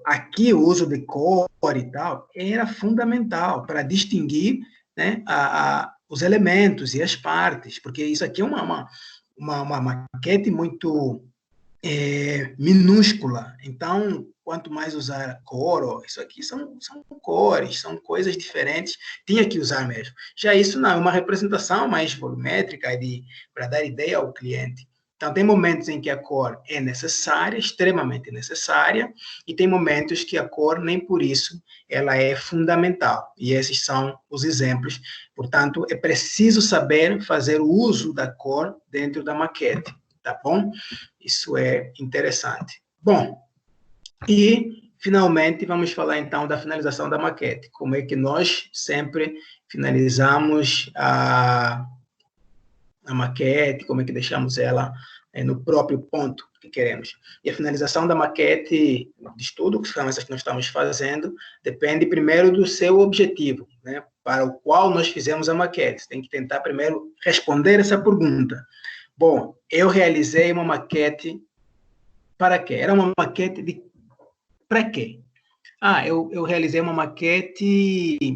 aqui o uso de cor e tal era fundamental para distinguir, né, os elementos e as partes, porque isso aqui é uma maquete muito minúscula. Então, quanto mais usar cor, isso aqui são cores, são coisas diferentes, tinha que usar mesmo. Já isso não, é uma representação mais volumétrica para dar ideia ao cliente. Então, tem momentos em que a cor é necessária, extremamente necessária, e tem momentos que a cor, nem por isso, ela é fundamental. E esses são os exemplos. Portanto, é preciso saber fazer o uso da cor dentro da maquete, tá bom? Isso é interessante. Bom, e, finalmente, vamos falar, então, da finalização da maquete. Como é que nós sempre finalizamos a maquete, como é que deixamos ela no próprio ponto que queremos. E a finalização da maquete de estudo, que são essas que nós estamos fazendo, depende primeiro do seu objetivo, né, para o qual nós fizemos a maquete. Você tem que tentar primeiro responder essa pergunta. Bom, eu realizei uma maquete para quê? Era uma maquete de... para quê? Eu realizei uma maquete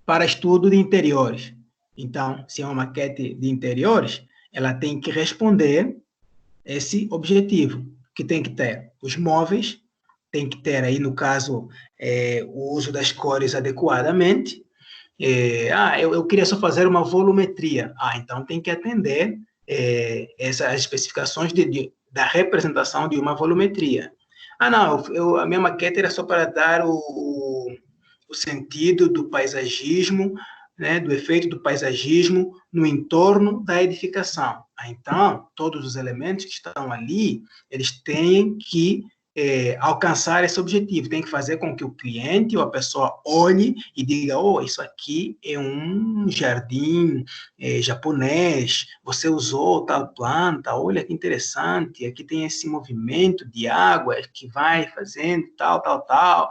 para estudo de interiores. Então, se é uma maquete de interiores, ela tem que responder esse objetivo, que tem que ter os móveis, tem que ter aí, no caso, o uso das cores adequadamente. Eu queria só fazer uma volumetria. Então tem que atender essas especificações da representação de uma volumetria. Não, a minha maquete era só para dar o sentido do paisagismo, né, do efeito do paisagismo no entorno da edificação. Então, todos os elementos que estão ali, eles têm que alcançar esse objetivo, tem que fazer com que o cliente ou a pessoa olhe e diga, isso aqui é um jardim japonês, você usou tal planta, olha que interessante, aqui tem esse movimento de água que vai fazendo tal.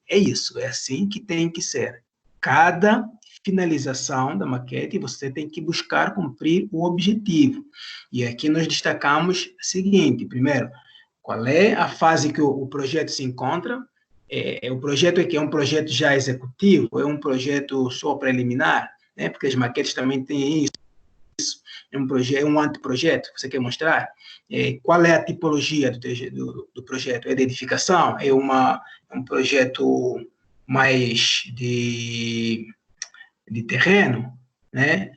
É isso, é assim que tem que ser. Cada finalização da maquete, você tem que buscar cumprir o objetivo. E aqui nós destacamos o seguinte, primeiro, qual é a fase que o projeto se encontra? O projeto aqui é um projeto já executivo, é um projeto só preliminar, né? Porque as maquetes também têm isso. É um anteprojeto que você quer mostrar. Qual é a tipologia do projeto? É de edificação? É um projeto mais de terreno, né?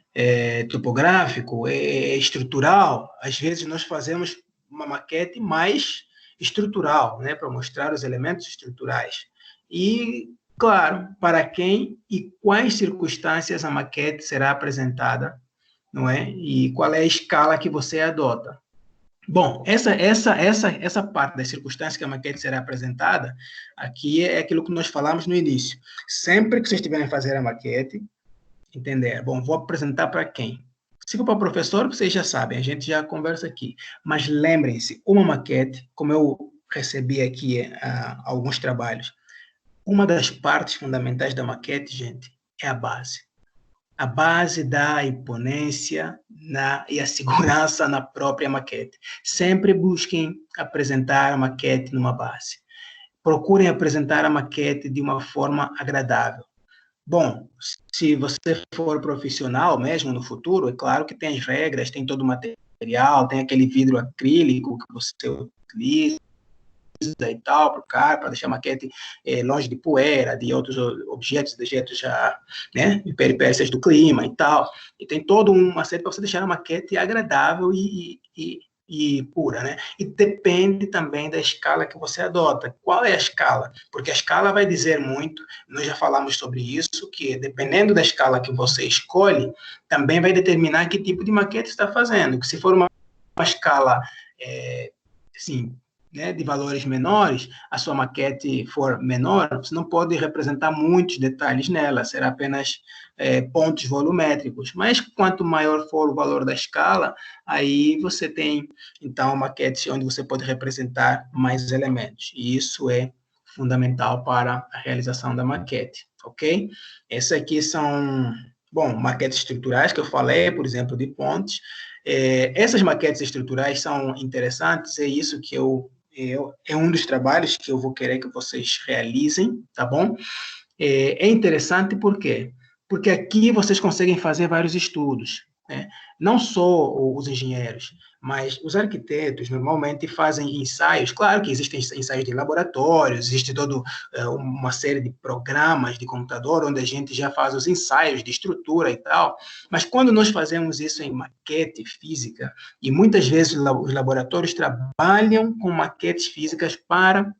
Topográfico? É estrutural? Às vezes nós fazemos uma maquete mais estrutural, né, para mostrar os elementos estruturais. E, claro, para quem e quais circunstâncias a maquete será apresentada, não é? E qual é a escala que você adota. Bom, essa parte das circunstâncias que a maquete será apresentada, aqui é aquilo que nós falamos no início. Sempre que vocês estiverem fazer a maquete, entender, bom, vou apresentar para quem? Se for para o professor, vocês já sabem, a gente já conversa aqui. Mas lembrem-se, uma maquete, como eu recebi aqui alguns trabalhos, uma das partes fundamentais da maquete, gente, é a base. A base da imponência e a segurança na própria maquete. Sempre busquem apresentar a maquete numa base. Procurem apresentar a maquete de uma forma agradável. Bom, se você for profissional mesmo no futuro, é claro que tem as regras, tem todo o material, tem aquele vidro acrílico que você utiliza e tal, para deixar a maquete longe de poeira, de outros objetos, dejetos já, né, de peripécias do clima e tal. E tem todo um macete para você deixar a maquete agradável e pura, né? E depende também da escala que você adota. Qual é a escala? Porque a escala vai dizer muito, nós já falamos sobre isso, que dependendo da escala que você escolhe, também vai determinar que tipo de maquete está fazendo. Que se for uma escala, assim, né, de valores menores, a sua maquete for menor, você não pode representar muitos detalhes nela, será apenas pontos volumétricos. Mas quanto maior for o valor da escala, aí você tem, então, maquetes onde você pode representar mais elementos. E isso é fundamental para a realização da maquete, ok? Essas aqui são, bom, maquetes estruturais que eu falei, por exemplo, de pontes. Essas maquetes estruturais são interessantes, é isso que é um dos trabalhos que eu vou querer que vocês realizem, tá bom? É interessante por quê? Porque aqui vocês conseguem fazer vários estudos, né? Não só os engenheiros, mas os arquitetos normalmente fazem ensaios. Claro que existem ensaios de laboratórios, existe toda uma série de programas de computador onde a gente já faz os ensaios de estrutura e tal, mas quando nós fazemos isso em maquete física, e muitas vezes os laboratórios trabalham com maquetes físicas para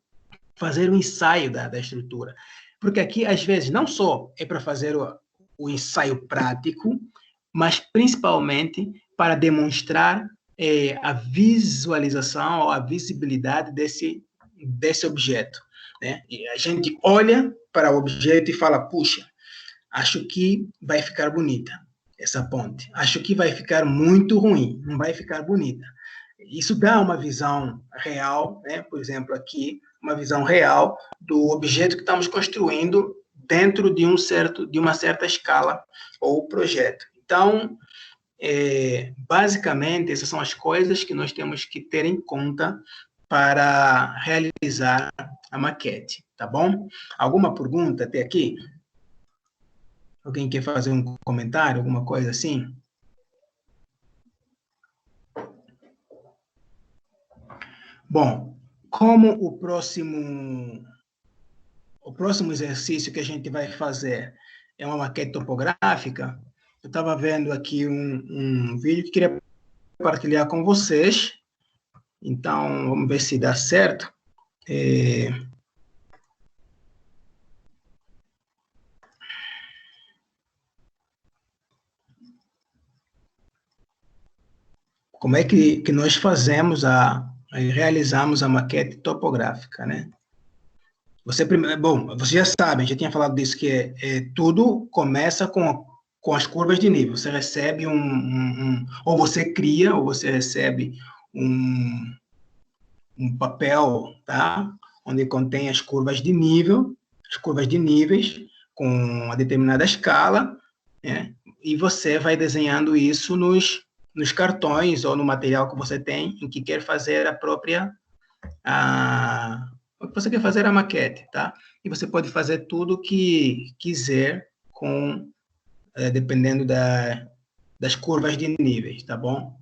fazer o ensaio da estrutura. Porque aqui, às vezes, não só é para fazer o ensaio prático, mas principalmente para demonstrar a visualização ou a visibilidade desse objeto, né? E a gente olha para o objeto e fala, puxa, acho que vai ficar bonita. essa ponte. Acho que vai ficar muito ruim, não vai ficar bonita. Isso dá uma visão real, né? Por exemplo, aqui, uma visão real do objeto que estamos construindo dentro de uma certa escala ou projeto. Então, basicamente, essas são as coisas que nós temos que ter em conta para realizar a maquete, tá bom? Alguma pergunta até aqui? Alguém quer fazer um comentário, alguma coisa assim? Bom, como o próximo exercício que a gente vai fazer é uma maquete topográfica, eu estava vendo aqui um vídeo que queria compartilhar com vocês. Então, vamos ver se dá certo. Como é que nós fazemos realizamos a maquete topográfica, né? Bom, você já sabe, já tinha falado disso, que tudo começa com as curvas de nível. Você recebe ou você cria, ou você recebe um papel, tá? Onde contém as curvas de nível, as curvas de níveis, com uma determinada escala, né? E você vai desenhando isso nos cartões ou no material que você tem, em que quer fazer o que você quer fazer a maquete, tá? E você pode fazer tudo o que quiser dependendo das curvas de níveis, tá bom?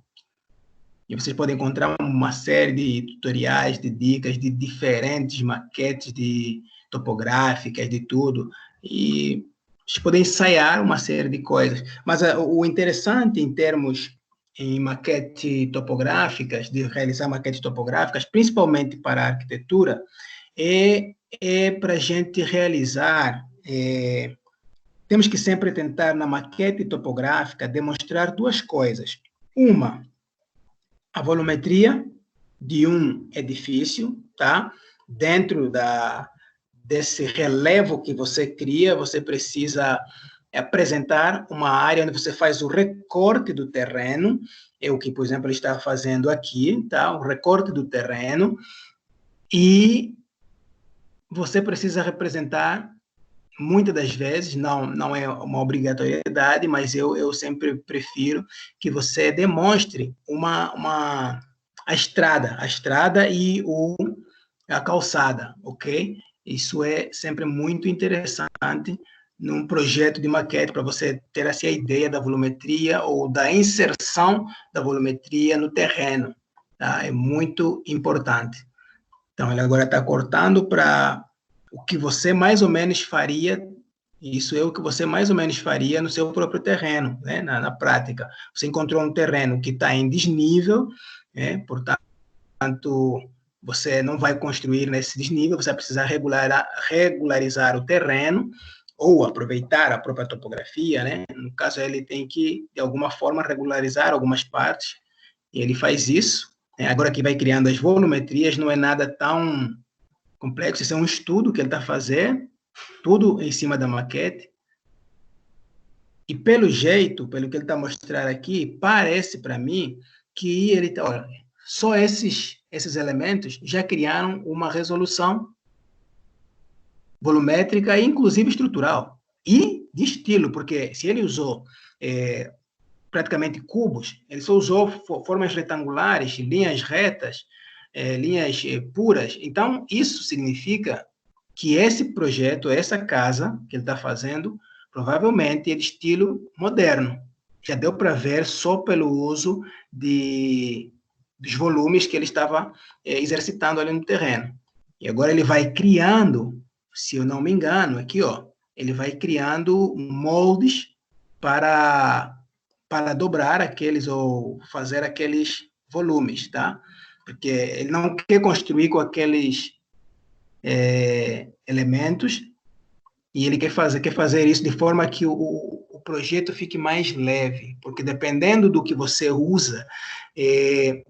E vocês podem encontrar uma série de tutoriais, de dicas, de diferentes maquetes topográficas, de tudo. E vocês podem ensaiar uma série de coisas. Mas o interessante em maquetes topográficas, de realizar maquetes topográficas, principalmente para a arquitetura, é para a gente realizar... temos que sempre tentar, na maquete topográfica, demonstrar duas coisas. Uma, a volumetria de um edifício, tá? Dentro desse relevo que você cria, você precisa apresentar uma área onde você faz o recorte do terreno, é o que, por exemplo, ele está fazendo aqui, tá? O recorte do terreno, e você precisa representar, muitas das vezes, não é uma obrigatoriedade, mas eu sempre prefiro que você demonstre a estrada e a calçada, ok? Isso é sempre muito interessante num projeto de maquete, para você ter assim, a ideia da volumetria ou da inserção da volumetria no terreno, tá? É muito importante. Então, ele agora está cortando para o que você mais ou menos faria, isso é o que você mais ou menos faria no seu próprio terreno, né? Na prática. Você encontrou um terreno que está em desnível, né? Portanto, você não vai construir nesse desnível, você vai precisar regularizar o terreno, ou aproveitar a própria topografia, né? No caso, ele tem que, de alguma forma, regularizar algumas partes, e ele faz isso. Agora que vai criando as volumetrias, não é nada tão complexo, isso é um estudo que ele está fazendo, tudo em cima da maquete, e pelo jeito, pelo que ele está mostrando aqui, parece para mim que ele está, olha, só esses elementos já criaram uma resolução volumétrica, inclusive estrutural, e de estilo, porque se ele usou praticamente cubos, ele só usou formas retangulares, linhas retas, linhas puras. Então, isso significa que esse projeto, essa casa que ele está fazendo, provavelmente é de estilo moderno. Já deu para ver só pelo uso dos volumes que ele estava exercitando ali no terreno. E agora ele vai criando, se eu não me engano, aqui, ó, ele vai criando moldes para dobrar aqueles ou fazer aqueles volumes, tá? Porque ele não quer construir com aqueles elementos, e ele quer fazer isso de forma que o projeto fique mais leve, porque dependendo do que você usa,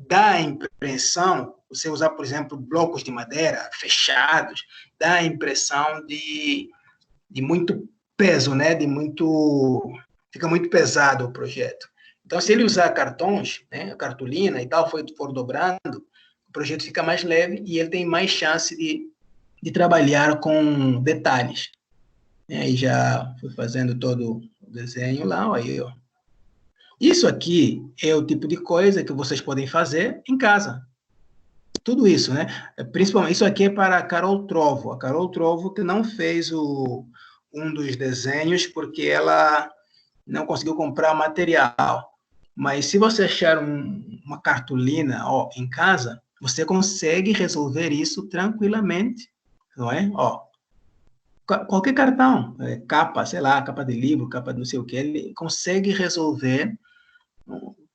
dá a impressão, você usar, por exemplo, blocos de madeira fechados, dá a impressão de muito peso, né? De muito fica muito pesado o projeto. Então, se ele usar cartões, né, a cartolina e tal, for dobrando, o projeto fica mais leve e ele tem mais chance de trabalhar com detalhes. E aí já fui fazendo todo o desenho lá, aí, ó. Isso aqui é o tipo de coisa que vocês podem fazer em casa. Tudo isso, né? Principalmente, isso aqui é para a Carol Trovo. A Carol Trovo que não fez um dos desenhos porque ela não conseguiu comprar material. Mas se você achar uma cartolina em casa, você consegue resolver isso tranquilamente, não é? Qualquer cartão, capa, sei lá, capa de livro, capa de não sei o que, ele consegue resolver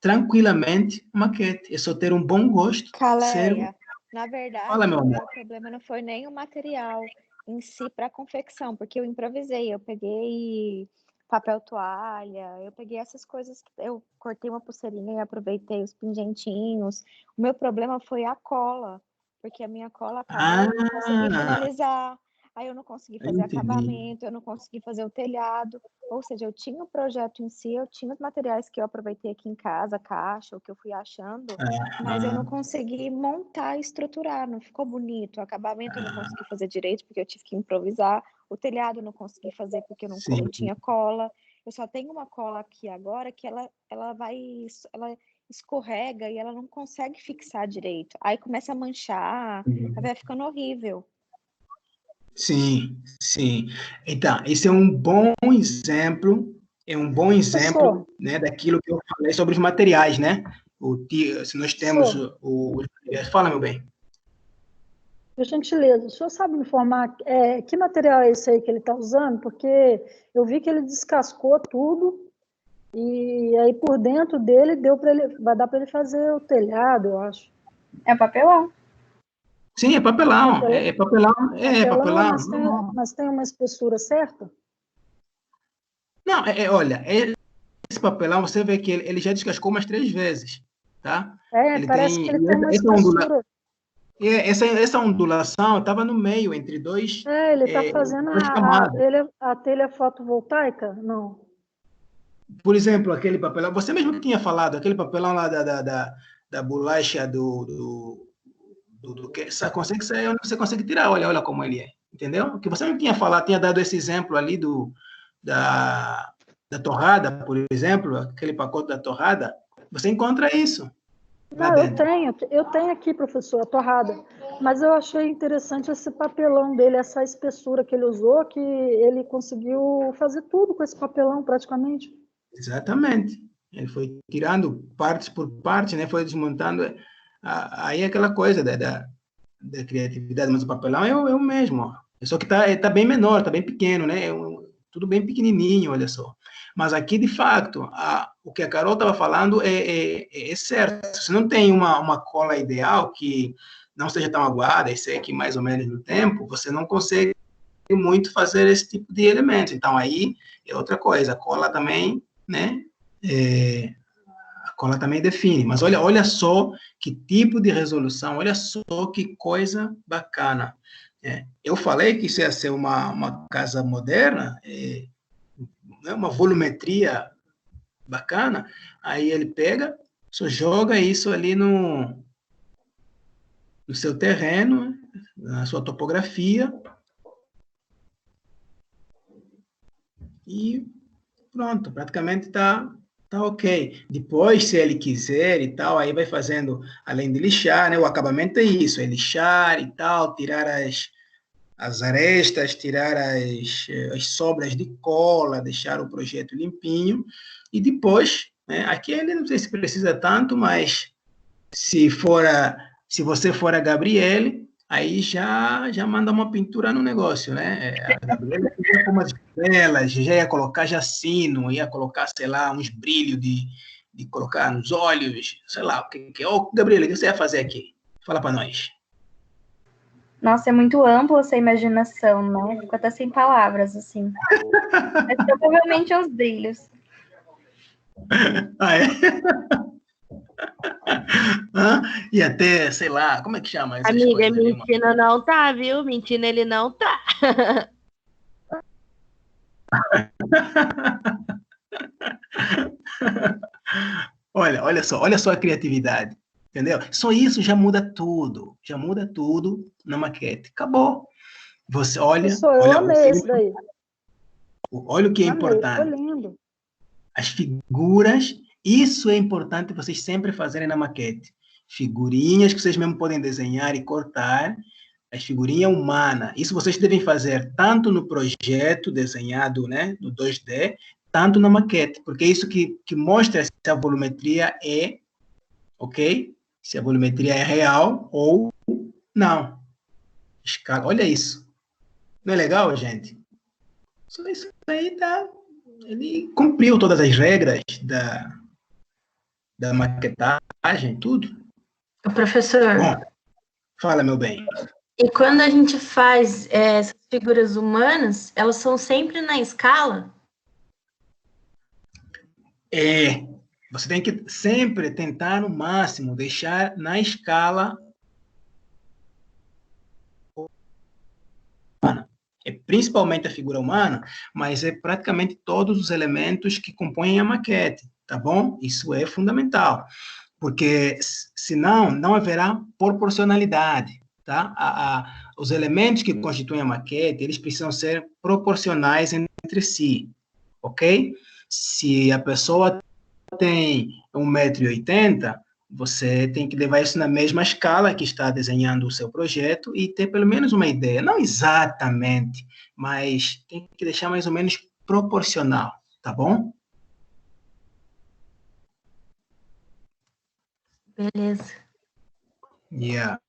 tranquilamente uma maquete. É só ter um bom gosto. Caleia, na verdade, Fala, meu o amor. meu problema não foi nem o material em si para a confecção, porque eu improvisei, eu peguei papel toalha, eu peguei essas coisas, eu cortei uma pulseirinha e aproveitei os pingentinhos. O meu problema foi a cola, porque a minha cola acabou, eu não consegui finalizar, aí eu não consegui fazer acabamento, eu não consegui fazer o telhado, ou seja, eu tinha o projeto em si, eu tinha os materiais que eu aproveitei aqui em casa, caixa, o que eu fui achando, mas eu não consegui montar e estruturar, não ficou bonito. O acabamento eu não consegui fazer direito, porque eu tive que improvisar. O telhado eu não consegui fazer, porque eu não tinha cola. Eu só tenho uma cola aqui agora que ela escorrega e ela não consegue fixar direito. Aí começa a manchar, vai ficando horrível. Sim, sim. Então, esse é um bom exemplo, né, daquilo que eu falei sobre os materiais, né? Se nós temos os materiais. Fala, meu bem. Por gentileza, o senhor sabe me informar que material é esse aí que ele está usando? Porque eu vi que ele descascou tudo e aí por dentro dele vai dar para ele fazer o telhado, eu acho. É papelão. Sim, é papelão. É papelão. É papelão. Mas tem uma espessura certa? Não, olha, esse papelão, você vê que ele já descascou umas 3 vezes, tá? Ele parece que ele tem uma espessura. Essa ondulação estava no meio, entre dois. Ele está fazendo a telha fotovoltaica? Não. Por exemplo, aquele papelão, você mesmo tinha falado, aquele papelão lá da bolacha do que você consegue tirar, olha como ele é, entendeu? Que você não tinha falado, tinha dado esse exemplo ali da torrada, por exemplo, aquele pacote da torrada, você encontra isso. Não, eu tenho aqui, professor, a torrada, mas eu achei interessante esse papelão dele, essa espessura que ele usou, que ele conseguiu fazer tudo com esse papelão praticamente. Exatamente. Ele foi tirando partes por parte, né? Foi desmontando. Aí aquela coisa da criatividade, mas o papelão é o mesmo. Ó. Só que tá bem menor, tá bem pequeno, né? Tudo bem pequenininho, olha só. Mas aqui, de fato, o que a Carol estava falando é certo. Se não tem uma cola ideal que não seja tão aguada e seque mais ou menos no tempo, você não consegue muito fazer esse tipo de elemento. Então, aí é outra coisa. A cola também, né? A cola também define. Mas olha só que tipo de resolução, olha só que coisa bacana. Eu falei que isso ia ser uma casa moderna, uma volumetria bacana, aí ele pega, só joga isso ali no seu terreno, na sua topografia, e pronto, praticamente está ok. Depois, se ele quiser e tal, aí vai fazendo, além de lixar, né, o acabamento é isso, é lixar e tal, tirar as arestas, tirar as sobras de cola, deixar o projeto limpinho, e depois, né, aqui ele não sei se precisa tanto, mas se você for a Gabriele, aí já manda uma pintura no negócio, né? A Gabriele ia com umas estrelas, já ia colocar jacino, ia colocar, sei lá, uns brilhos de colocar nos olhos, sei lá, o que é. Ô, Gabriele, o que você ia fazer aqui? Fala para nós. Nossa, é muito ampla essa imaginação, né? Fico até sem palavras, assim. Mas provavelmente uns brilhos. Ah, é? E até, sei lá, como é que chama essas Amiga, coisas ali, mentindo não tá, viu? Mentindo ele não tá. Olha só a criatividade, entendeu? Só isso já muda tudo na maquete. Acabou. Você Professor, eu amei isso daí. Olha o que é Amei, ficou importante. lindo. As figuras, isso é importante vocês sempre fazerem na maquete. Figurinhas que vocês mesmo podem desenhar e cortar, as figurinhas humanas. Isso vocês devem fazer tanto no projeto desenhado, né, no 2D, tanto na maquete, porque é isso que mostra se a volumetria é, ok? Se a volumetria é real ou não. Escala, olha isso. Não é legal, gente? Só isso aí tá... Ele cumpriu todas as regras da maquetagem, tudo. Professor, Bom, fala, meu bem. e quando a gente faz essas figuras humanas, elas são sempre na escala? Você tem que sempre tentar, no máximo, deixar na escala. Principalmente a figura humana, mas é praticamente todos os elementos que compõem a maquete, tá bom? Isso é fundamental, porque senão não haverá proporcionalidade, tá? Os elementos que constituem a maquete, eles precisam ser proporcionais entre si, ok? Se a pessoa tem 1,80 m, você tem que levar isso na mesma escala que está desenhando o seu projeto e ter pelo menos uma ideia. Não exatamente, mas tem que deixar mais ou menos proporcional, tá bom? Beleza. Yeah.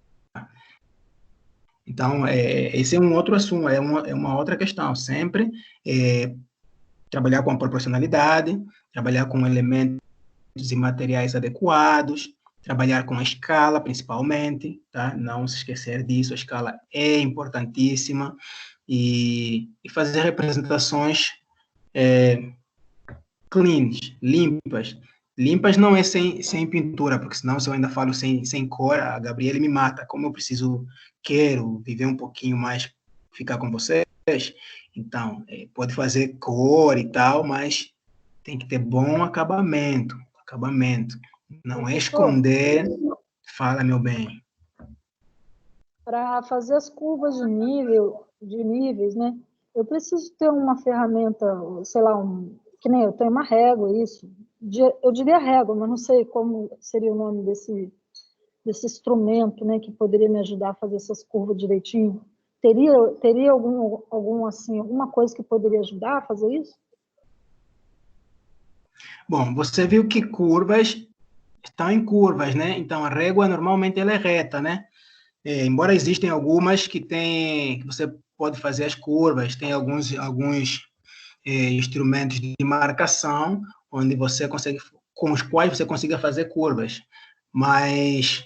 Então, esse é um outro assunto, é uma outra questão. Sempre trabalhar com a proporcionalidade, trabalhar com elementos e materiais adequados, trabalhar com a escala, principalmente, tá? Não se esquecer disso, a escala é importantíssima, e fazer representações cleans, limpas. Limpas não é sem pintura, porque senão se eu ainda falo sem cor, a Gabriela me mata. Como eu quero viver um pouquinho mais, ficar com vocês, então, pode fazer cor e tal, mas tem que ter bom acabamento. Não é esconder. Fala, meu bem. Para fazer as curvas de níveis, né? Eu preciso ter uma ferramenta, sei lá, que nem eu tenho uma régua, isso. Eu diria régua, mas não sei como seria o nome desse instrumento, né, que poderia me ajudar a fazer essas curvas direitinho. Teria alguma coisa que poderia ajudar a fazer isso? Bom, você viu que curvas estão em curvas, né? Então, a régua normalmente ela é reta, né? Embora existem algumas que você pode fazer as curvas, tem alguns instrumentos de marcação onde com os quais você consiga fazer curvas, mas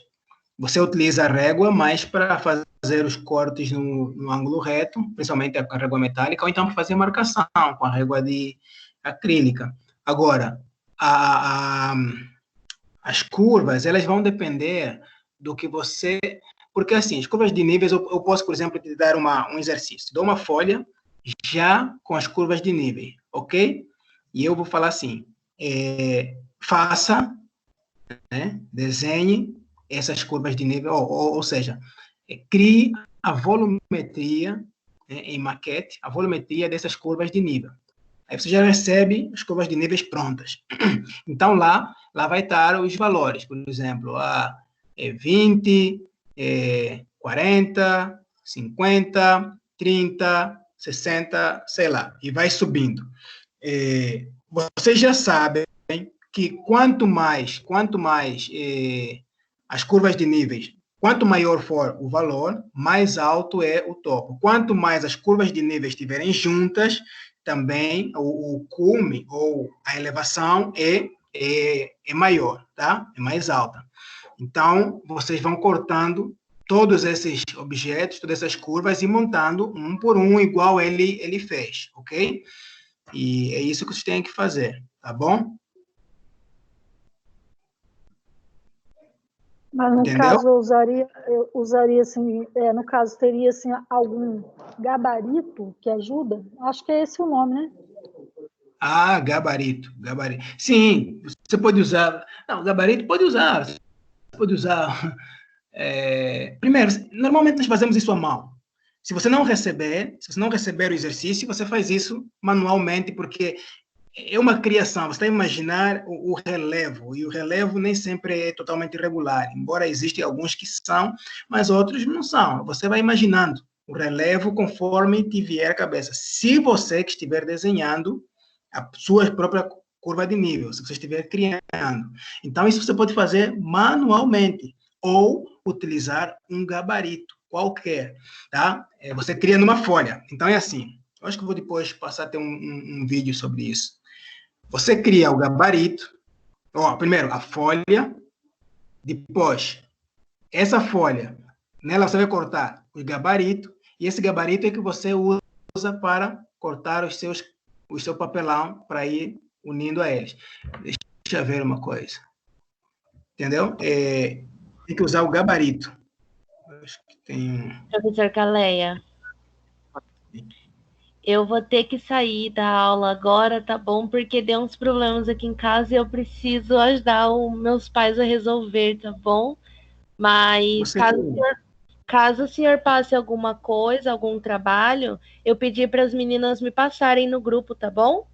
você utiliza a régua mais para fazer os cortes no ângulo reto, principalmente com a régua metálica, ou então para fazer marcação com a régua de acrílica. Agora, as curvas, elas vão depender do que você... Porque, assim, as curvas de níveis, eu posso, por exemplo, te dar um exercício. Dou uma folha já com as curvas de nível, ok? E eu vou falar assim, faça, né, desenhe essas curvas de nível, ou seja, crie a volumetria, né, em maquete, a volumetria dessas curvas de nível. Aí você já recebe as curvas de níveis prontas. Então, lá vai estar os valores, por exemplo, 20, 40, 50, 30, 60, sei lá, e vai subindo. Vocês já sabem que quanto mais as curvas de níveis, quanto maior for o valor, mais alto é o topo. Quanto mais as curvas de níveis estiverem juntas, também o cume ou a elevação é maior, tá? É mais alta. Então, vocês vão cortando todos esses objetos, todas essas curvas e montando um por um, igual ele fez, ok? E é isso que vocês têm que fazer, tá bom? Mas no Entendeu? caso eu usaria assim, no caso teria assim algum gabarito que ajuda? Acho que é esse o nome, né? Ah, gabarito, gabarito. Sim, você pode usar. Não, gabarito pode usar. Você pode usar. Primeiro, normalmente nós fazemos isso à mão. Se você não receber o exercício, você faz isso manualmente, porque é uma criação. Você está a imaginar o relevo, e o relevo nem sempre é totalmente regular, embora existam alguns que são, mas outros não são. Você vai imaginando o relevo conforme te vier à cabeça. Se você que estiver desenhando a sua própria curva de nível, se você estiver criando. Então, isso você pode fazer manualmente, ou utilizar um gabarito qualquer, tá? Você cria numa folha. Então, é assim. Eu acho que eu vou depois passar a ter um vídeo sobre isso. Você cria o gabarito, primeiro a folha, depois essa folha, nela você vai cortar o gabarito, e esse gabarito é que você usa para cortar o seu papelão para ir unindo a eles. Deixa eu ver uma coisa. Entendeu? Tem que usar o gabarito. Acho que tem. Professor Caleia, eu vou ter que sair da aula agora, tá bom? Porque deu uns problemas aqui em casa e eu preciso ajudar os meus pais a resolver, tá bom? Mas Você caso o senhor passe alguma coisa, algum trabalho, eu pedi para as meninas me passarem no grupo, tá bom?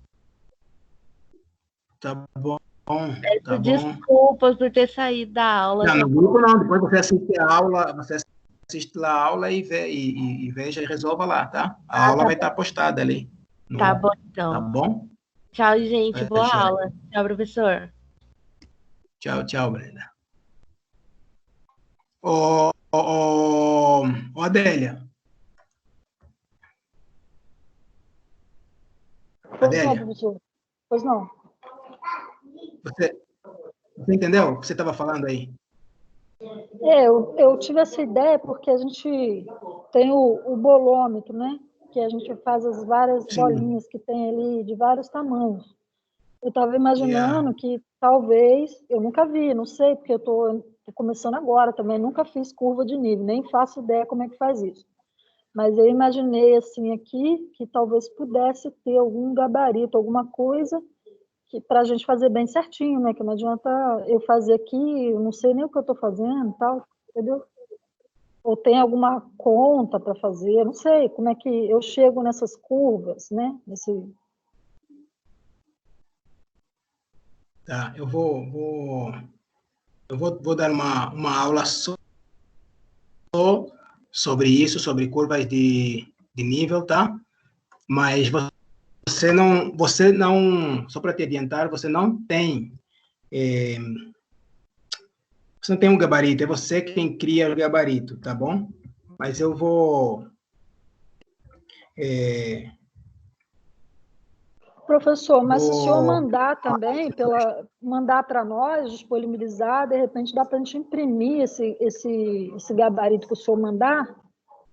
tá bom, tá Peço bom. desculpas por ter saído da aula, Não, tá no bom? grupo não. Depois você assiste a aula, assiste lá a aula e veja e resolva lá, tá? A Ah, aula tá vai bom. estar postada ali. Tá bom, Tá então. bom? Tchau, gente. Boa Fecha. aula. Tchau, professor. Tchau, tchau, Brenda. Ô, Adélia. Pois não, Adélia, professor. Pois não. você, você entendeu o que você estava falando aí? Eu tive essa ideia porque a gente tem o bolômetro, né? Que a gente faz as várias Sim. bolinhas que tem ali de vários tamanhos. Eu estava Yeah. imaginando que talvez, eu nunca vi, não sei, porque eu estou começando agora também, nunca fiz curva de nível, nem faço ideia como é que faz isso. Mas eu imaginei assim aqui que talvez pudesse ter algum gabarito, alguma coisa que para a gente fazer bem certinho, né? Que não adianta eu fazer aqui, eu não sei nem o que eu estou fazendo, tal, entendeu? Ou tem alguma conta para fazer, não sei como é que eu chego nessas curvas, né? Tá, eu vou dar uma aula só sobre isso, sobre curvas de nível, tá? Mas você não, só para te adiantar, você não tem um gabarito, é você quem cria o gabarito, tá bom? Mas eu vou, é, Professor, mas se o senhor vou, mandar também, mandar para nós, disponibilizar, de repente dá para a gente imprimir esse gabarito que o senhor mandar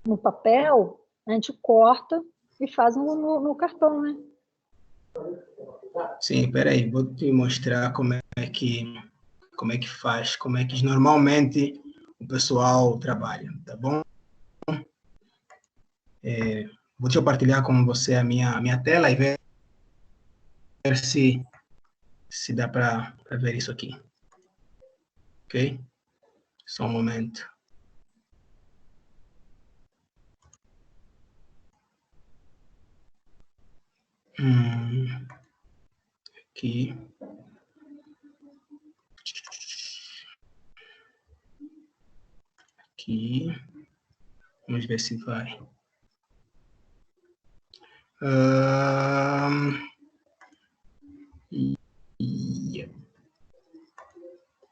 no papel, a gente corta e faz no cartão, né? sim, peraí, vou te mostrar como é que faz, como é que normalmente o pessoal trabalha, tá bom? Vou compartilhar com você a minha tela e ver se dá para ver isso aqui, ok? Só um momento. Aqui. Aqui. Vamos ver se vai.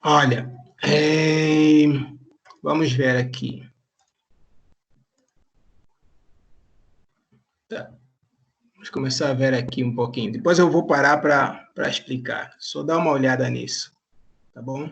Olha, vamos ver aqui. Tá. Vamos começar a ver aqui um pouquinho. Depois eu vou parar para explicar. Só dá uma olhada nisso, tá bom?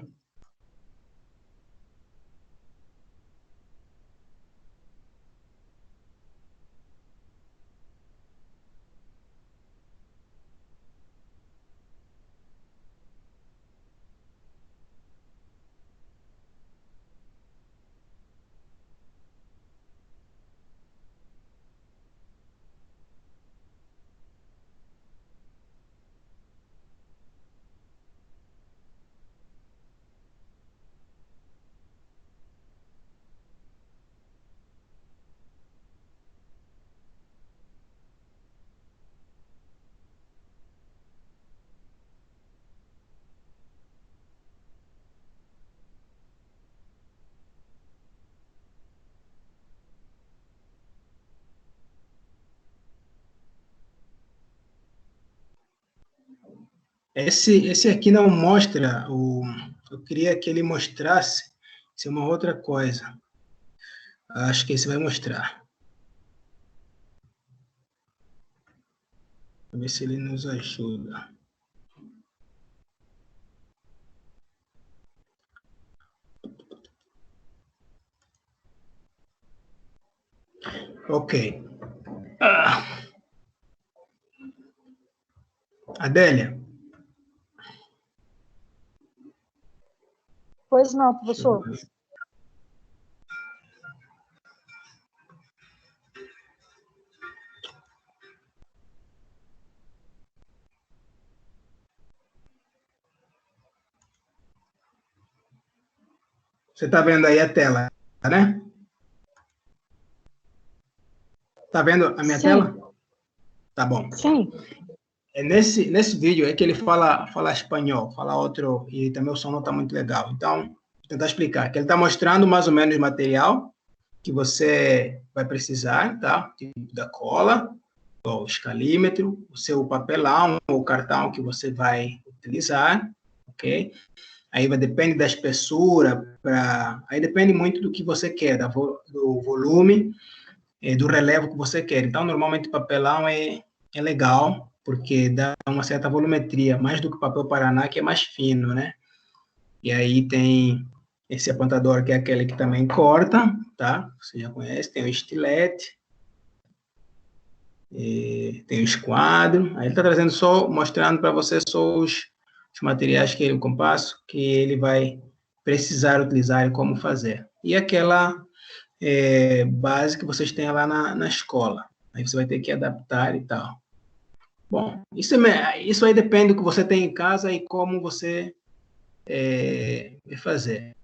Esse aqui não mostra eu queria que ele mostrasse isso é uma outra coisa. Acho que esse vai mostrar. Vamos ver se ele nos ajuda. Ok. Adélia. Pois não, professor. Você está vendo aí a tela, né? Está vendo a minha Sim. tela? Tá bom. Sim. Nesse vídeo é que ele fala espanhol, fala outro, e também o som não está muito legal. Então, vou tentar explicar. Que ele está mostrando mais ou menos o material que você vai precisar, tá? Tipo da cola, o escalímetro, o seu papelão, o cartão que você vai utilizar, ok? Aí depende da espessura, aí depende muito do que você quer, do volume, do relevo que você quer. Então, normalmente, papelão é legal, porque dá uma certa volumetria, mais do que o papel Paraná, que é mais fino, né? E aí tem esse apontador, que é aquele que também corta, tá? Você já conhece, tem o estilete, tem o esquadro. Aí ele está trazendo só, mostrando para você só os materiais que o compasso, que ele vai precisar utilizar e como fazer. E aquela base que vocês têm lá na escola. Aí você vai ter que adaptar e tal. Bom, isso aí depende do que você tem em casa e como você vai fazer.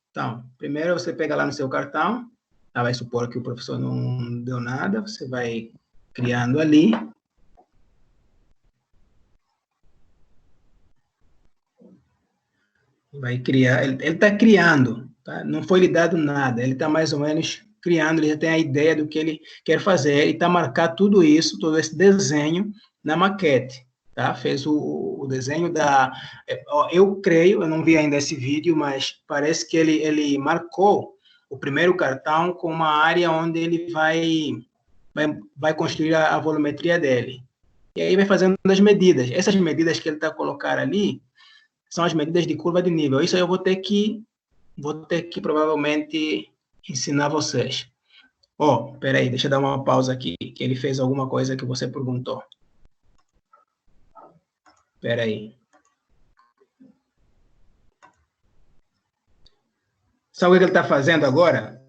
Então, primeiro você pega lá no seu cartão, vai supor que o professor não deu nada, você vai criando ali. Vai criar, ele está criando, tá? Não foi lhe dado nada, ele está mais ou menos criando, ele já tem a ideia do que ele quer fazer, e está marcado tudo isso, todo esse desenho na maquete, tá? Fez o desenho eu creio, eu não vi ainda esse vídeo, mas parece que ele marcou o primeiro cartão com uma área onde ele vai construir a volumetria dele. E aí vai fazendo as medidas. Essas medidas que ele está colocando ali, são as medidas de curva de nível. Isso aí eu vou ter que provavelmente ensinar vocês. Peraí, deixa eu dar uma pausa aqui, que ele fez alguma coisa que você perguntou. Peraí. Sabe o que ele está fazendo agora?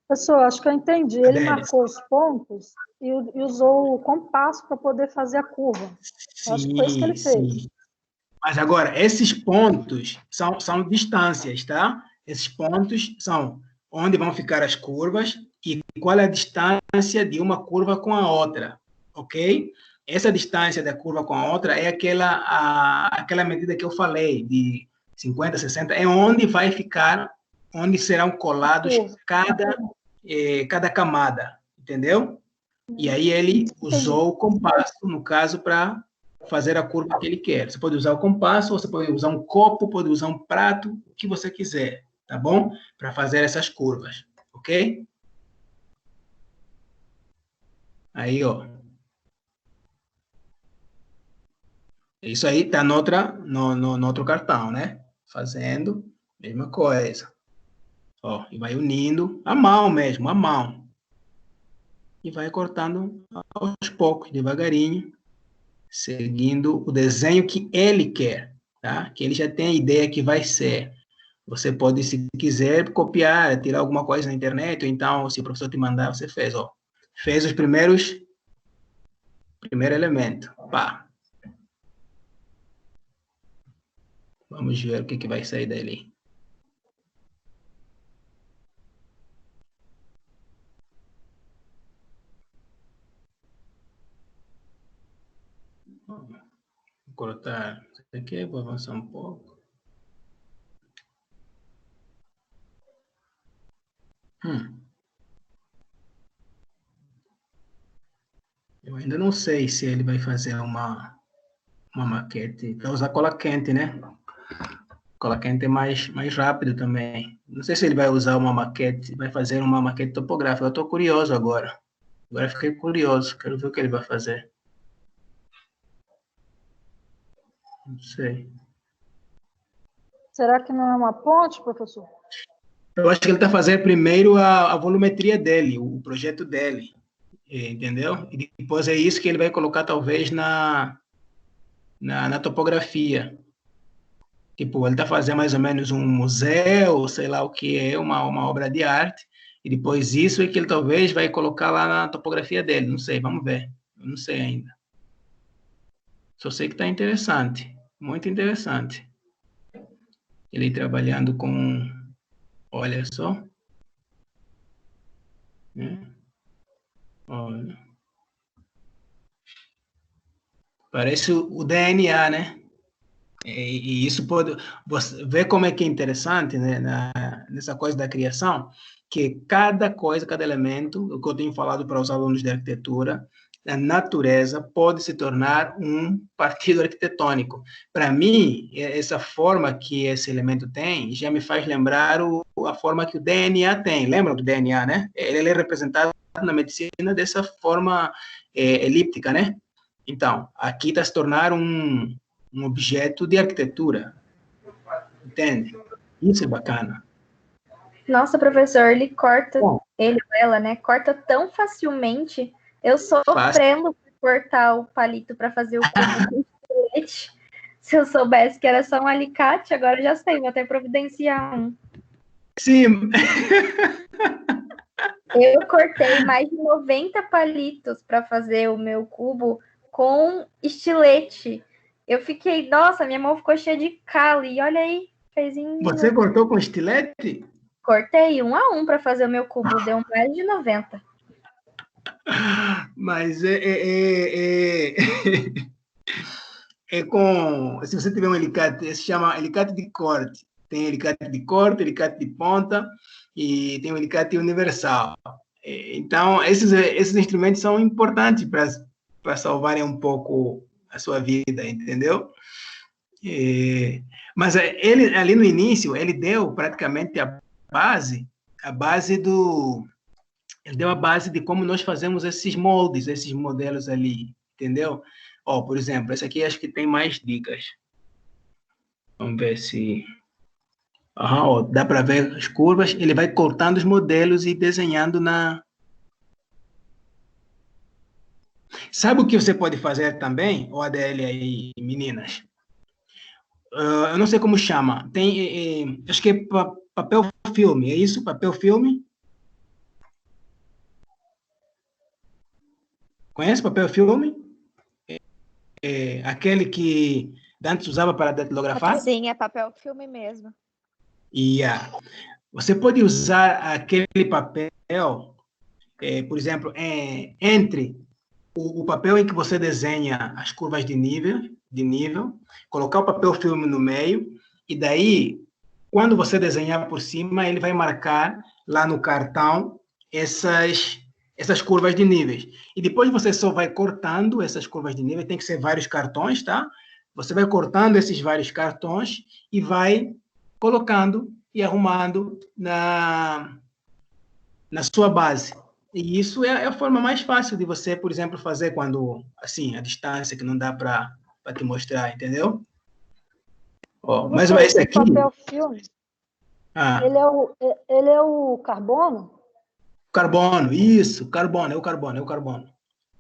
Professor, acho que eu entendi. Ele marcou os pontos e usou o compasso para poder fazer a curva. Sim, acho que foi isso que ele fez. Sim. Mas agora, esses pontos são distâncias, tá? Esses pontos são onde vão ficar as curvas e qual é a distância de uma curva com a outra, ok? Essa distância da curva com a outra é aquela medida que eu falei, de 50, 60, é onde vai ficar, onde serão colados cada camada, entendeu? E aí ele usou o compasso, no caso, para fazer a curva que ele quer. Você pode usar o compasso, você pode usar um copo, pode usar um prato, o que você quiser, tá bom? Para fazer essas curvas, ok? Aí, ó. Isso aí tá no outro cartão, né? Fazendo a mesma coisa. Ó, e vai unindo a mão mesmo, a mão. E vai cortando aos poucos, devagarinho, seguindo o desenho que ele quer, tá? Que ele já tem a ideia que vai ser. Você pode, se quiser, copiar, tirar alguma coisa na internet, ou então, se o professor te mandar, você fez, ó. Fez os primeiro elemento. Pá. Vamos ver o que vai sair dali. Vou cortar isso aqui, vou avançar um pouco. Eu ainda não sei se ele vai fazer uma uma maquete. Vai usar cola quente, né? Cola quente é mais rápido também. Não sei se ele vai usar uma maquete, vai fazer uma maquete topográfica. Eu estou curioso agora. Agora fiquei curioso. Quero ver o que ele vai fazer. Não sei. Será que não é uma ponte, professor? Eu acho que ele está fazendo primeiro a volumetria dele, o projeto dele. Entendeu? E depois é isso que ele vai colocar, talvez, na topografia. Tipo, ele está fazendo mais ou menos um museu, sei lá o que é, uma obra de arte, e depois isso é que ele talvez vai colocar lá na topografia dele. Não sei, vamos ver. Eu não sei ainda. Só sei que está interessante, muito interessante. Ele trabalhando com, olha só. Olha. Parece o DNA, né? E isso pode... Você vê como é que é interessante, né, nessa coisa da criação, que cada coisa, cada elemento, o que eu tenho falado para os alunos de arquitetura, a natureza pode se tornar um partido arquitetônico. Para mim, essa forma que esse elemento tem já me faz lembrar a forma que o DNA tem. Lembra do DNA, né? Ele é representado na medicina dessa forma elíptica, né? Então, aqui está se tornar um objeto de arquitetura. Entende? Isso é bacana. Nossa, professor, ele corta, Bom, ele ou ela, né? Corta tão facilmente. Eu sofrendo por cortar o palito para fazer o cubo com estilete. Se eu soubesse que era só um alicate, agora eu já sei, vou até providenciar um. sim. Eu cortei mais de 90 palitos para fazer o meu cubo com estilete. Eu fiquei, nossa, minha mão ficou cheia de calo. E olha aí, fez em... Você cortou com estilete? Cortei 1 a 1 para fazer o meu cubo, deu mais de 90. Mas é com... Se você tiver um alicate, se chama alicate de corte. Tem alicate de corte, alicate de ponta e tem o alicate universal. Então, esses instrumentos são importantes para salvarem um pouco a sua vida, entendeu? Mas ele, ali no início, ele deu praticamente a base do... Ele deu a base de como nós fazemos esses moldes, esses modelos ali, entendeu? Ó, por exemplo, esse aqui acho que tem mais dicas. Vamos ver se... ó, dá para ver as curvas. Ele vai cortando os modelos e desenhando na... Sabe o que você pode fazer também, o ADL aí, meninas? Eu não sei como chama. Tem, acho que é papel filme, é isso? Papel filme? Conhece papel filme? Aquele que antes usava para datilografar? Sim, é papel filme mesmo. Você pode usar aquele papel, por exemplo, entre o papel em que você desenha as curvas de nível, colocar o papel filme no meio, e daí, quando você desenhar por cima, ele vai marcar lá no cartão essas curvas de níveis. E depois você só vai cortando essas curvas de nível, tem que ser vários cartões, tá? Você vai cortando esses vários cartões e vai colocando e arrumando na sua base. E isso é a forma mais fácil de você, por exemplo, fazer quando, assim, a distância que não dá para te mostrar, entendeu? Ó, mas esse aqui... papel filme, ele é o carbono? Carbono, isso, carbono, é o carbono, é o carbono.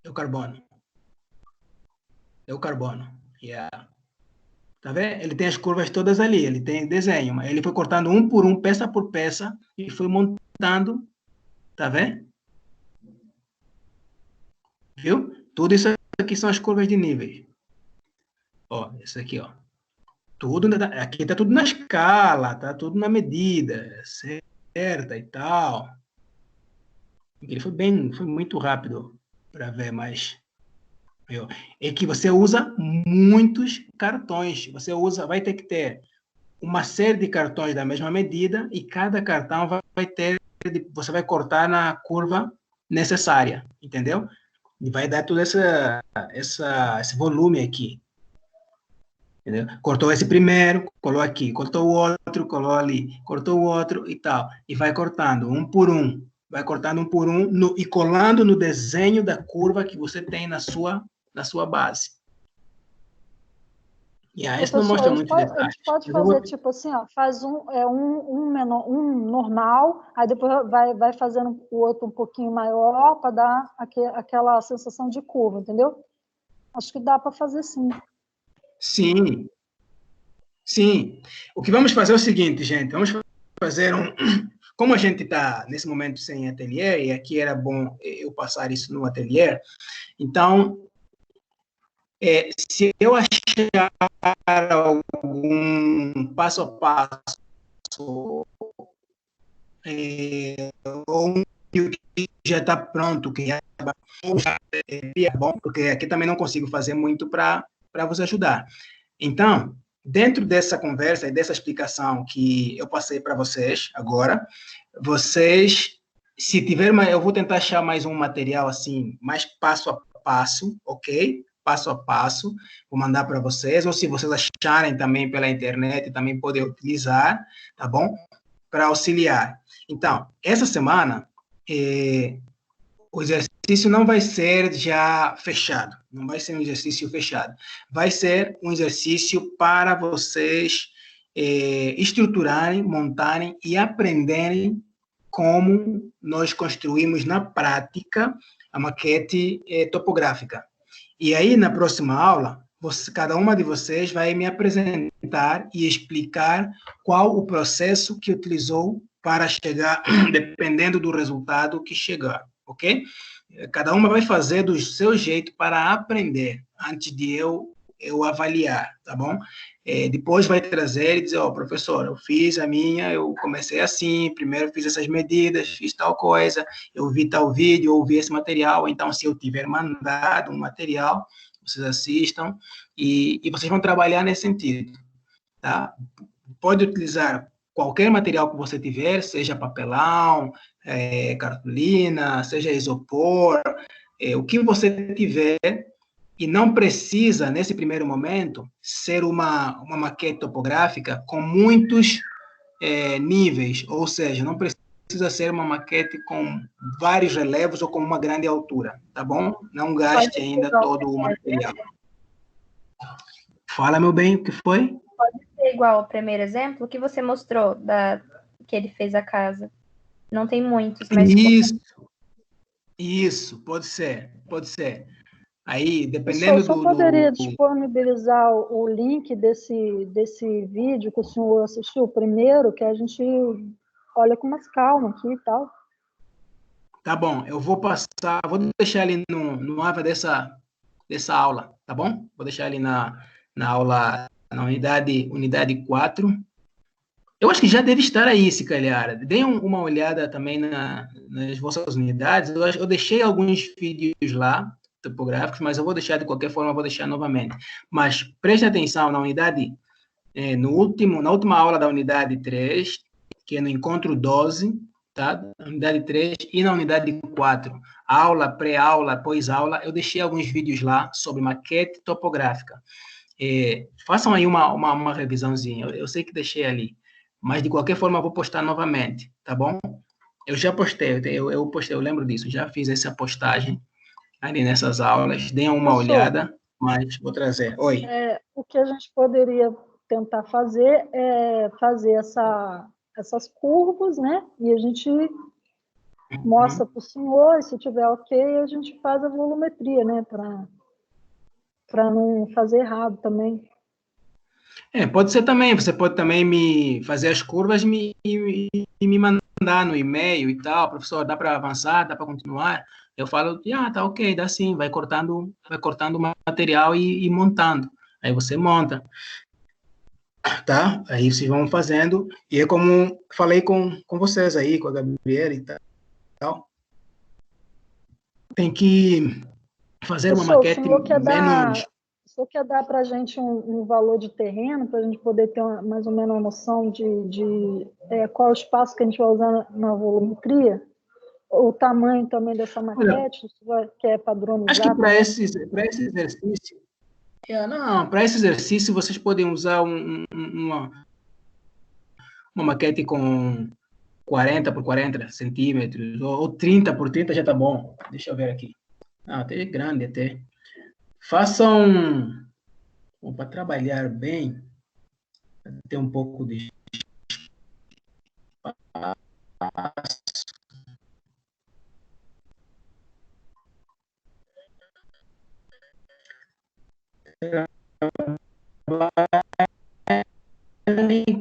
É o carbono. É o carbono. Yeah. Tá vendo? Ele tem as curvas todas ali, ele tem desenho, mas ele foi cortando um por um, peça por peça, e foi montando, tá vendo? Viu? Tudo isso aqui são as curvas de níveis. Ó, isso aqui, ó. Tudo, aqui tá tudo na escala, tá tudo na medida certa e tal. Ele foi muito rápido para ver, mas é que você usa muitos cartões. Vai ter que ter uma série de cartões da mesma medida e cada cartão você vai cortar na curva necessária, entendeu? E vai dar todo esse volume aqui. Entendeu? Cortou esse primeiro, colou aqui, cortou o outro, colou ali, cortou o outro e tal. E vai cortando um por um. Vai cortando um por um e colando no desenho da curva que você tem na sua base. E aí, isso não Professor, mostra muito a detalhes. gente pode fazer tipo assim, ó, faz menor, um normal, aí depois vai fazendo o outro um pouquinho maior para dar aquela sensação de curva, entendeu? Acho que dá para fazer sim. Sim, sim. O que vamos fazer é o seguinte, gente. Vamos fazer Como a gente está, nesse momento, sem ateliê, e aqui era bom eu passar isso no ateliê, então, se eu achar algum passo a passo, ou um vídeo que já está pronto, que já é bom, porque aqui também não consigo fazer muito para vos ajudar. Então, dentro dessa conversa e dessa explicação que eu passei para vocês agora, vocês, se tiver, eu vou tentar achar mais um material assim, mais passo a passo, ok? Passo a passo, vou mandar para vocês, ou se vocês acharem também pela internet, também podem utilizar, tá bom? Para auxiliar. Então, essa semana, o exercício não vai ser já fechado, não vai ser um exercício fechado, vai ser um exercício para vocês estruturarem, montarem e aprenderem como nós construímos na prática a maquete topográfica. E aí, na próxima aula, cada uma de vocês vai me apresentar e explicar qual o processo que utilizou para chegar, dependendo do resultado que chegar, ok? Cada uma vai fazer do seu jeito para aprender, antes de eu avaliar, tá bom? Depois vai trazer e dizer, professor, eu fiz a minha, eu comecei assim, primeiro fiz essas medidas, fiz tal coisa, eu vi tal vídeo, eu vi esse material, então se eu tiver mandado um material, vocês assistam e vocês vão trabalhar nesse sentido, tá? Pode utilizar qualquer material que você tiver, seja papelão, cartolina, seja isopor, o que você tiver, e não precisa, nesse primeiro momento, ser uma maquete topográfica com muitos níveis, ou seja, não precisa ser uma maquete com vários relevos ou com uma grande altura, tá bom? Não gaste ainda todo o material. Fala, meu bem, o que foi? Pode ser igual ao primeiro exemplo que você mostrou, que ele fez a casa. Não tem muitos, mas... Isso, pode ser. Aí, dependendo do... poderia disponibilizar o link desse vídeo que o senhor assistiu primeiro, que a gente olha com mais calma aqui e tal. Tá bom, eu vou passar, vou deixar ali no AVA dessa aula, tá bom? Vou deixar ali na aula, na unidade 4. Eu acho que já deve estar aí, se calhar. Deem uma olhada também nas vossas unidades. Eu deixei alguns vídeos lá, topográficos, mas eu vou deixar, de qualquer forma, eu vou deixar novamente. Mas preste atenção na unidade, na última aula da unidade 3, que é no encontro 12, tá? Na unidade 3 e na unidade 4. Aula, pré-aula, pós-aula, eu deixei alguns vídeos lá sobre maquete topográfica. Façam aí uma revisãozinha. Eu sei que deixei ali, mas de qualquer forma eu vou postar novamente, tá bom? Eu já postei, eu postei, eu lembro disso, já fiz essa postagem ali nessas aulas, deem uma olhada, mas vou trazer. Oi. O que a gente poderia tentar fazer é fazer essas curvas, né? E a gente mostra para o senhor, e se tiver ok, a gente faz a volumetria, né? Para não fazer errado também. Pode ser também, você pode também me fazer as curvas e me mandar no e-mail e tal, professor, dá para avançar, dá para continuar? Eu falo, tá ok, dá sim, vai cortando o material e montando. Aí você monta, tá? Aí vocês vão fazendo, e é como falei com vocês aí, com a Gabriela e tal. Tem que fazer uma maquete menos... Só quer dar para a gente um valor de terreno, para a gente poder ter mais ou menos uma noção de qual é o espaço que a gente vai usar na volumetria? O tamanho também dessa maquete, que é padronizado? Acho que para esse exercício, Não, para esse exercício vocês podem usar uma maquete com 40 por 40 centímetros, ou 30 por 30 já tá bom. Deixa eu ver aqui. Até grande até. Façam, para trabalhar bem, ter um pouco de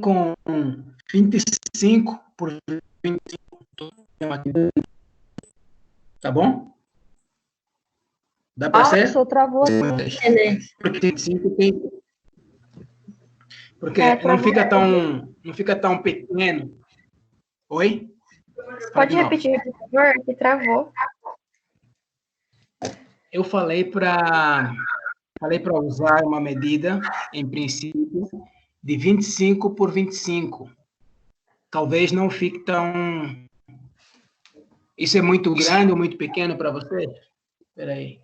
com 25 por 25. Tá bom? Dá para ser? Só travou. Porque 25 tem. Porque não fica tão pequeno. Oi? Pode repetir, por favor, que travou. Eu falei para usar uma medida, em princípio, de 25 por 25. Talvez não fique tão... Isso é muito grande ou muito pequeno para você? Espera aí.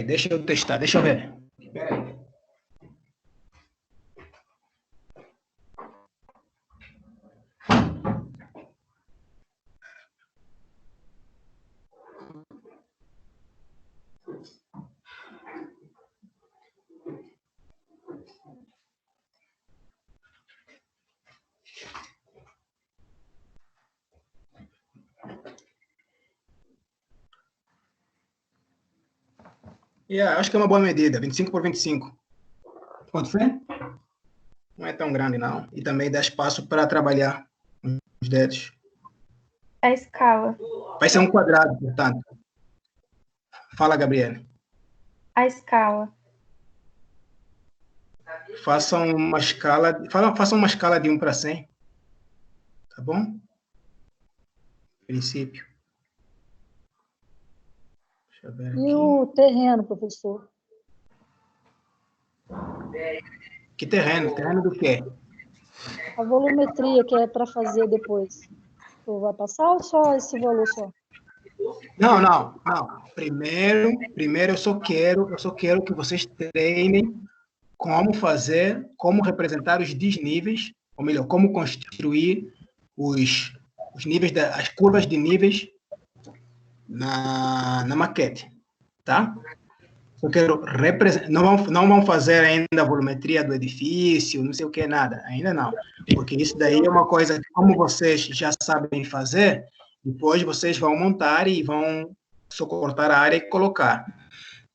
Deixa eu testar, deixa eu ver. Espera aí. Acho que é uma boa medida, 25 por 25. Pode ser? Não é tão grande, não. E também dá espaço para trabalhar os dedos. A escala. Vai ser um quadrado, portanto. Fala, Gabriela. A escala. Façam uma escala de 1 para 100. Tá bom? Princípio. Deixa eu ver aqui. E o terreno, professor? Que terreno? Terreno do quê? A volumetria que é para fazer depois. Tu vai passar ou só esse valor só? Não. Primeiro eu só quero que vocês treinem como representar os desníveis, ou melhor, como construir os níveis, as curvas de níveis na maquete, tá? Eu quero representar, não vão fazer ainda a volumetria do edifício, não sei o que, nada, ainda não, porque isso daí é uma coisa que, como vocês já sabem fazer, depois vocês vão montar e vão só cortar a área e colocar,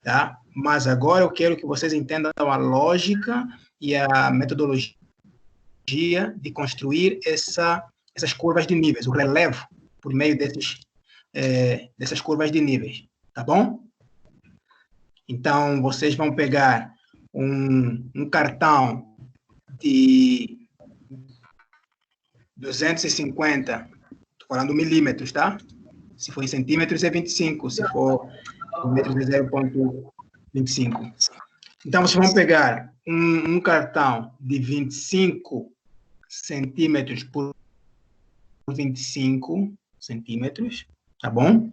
tá? Mas agora eu quero que vocês entendam a lógica e a metodologia de construir essas curvas de níveis, o relevo por meio dessas curvas de níveis, tá bom? Então, vocês vão pegar um cartão de 250, estou falando milímetros, tá? Se for em centímetros é 25, se for em metros é 0,25. Então, vocês vão pegar um cartão de 25 centímetros por 25 centímetros, tá bom?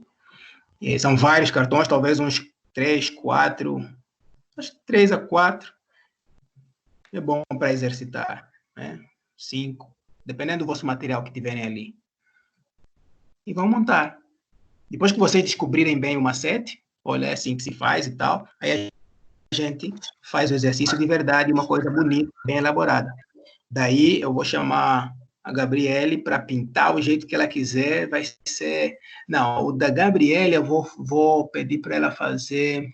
E são vários cartões, talvez uns 3, 4, acho que 3 a 4. É bom para exercitar, né? 5, dependendo do vosso material que tiverem ali. E vão montar. Depois que vocês descobrirem bem o macete, olha, é assim que se faz e tal, aí a gente faz o exercício de verdade, uma coisa bonita, bem elaborada. Daí eu vou chamar a Gabriele para pintar o jeito que ela quiser, vai ser... Não, o da Gabriele eu vou pedir para ela fazer...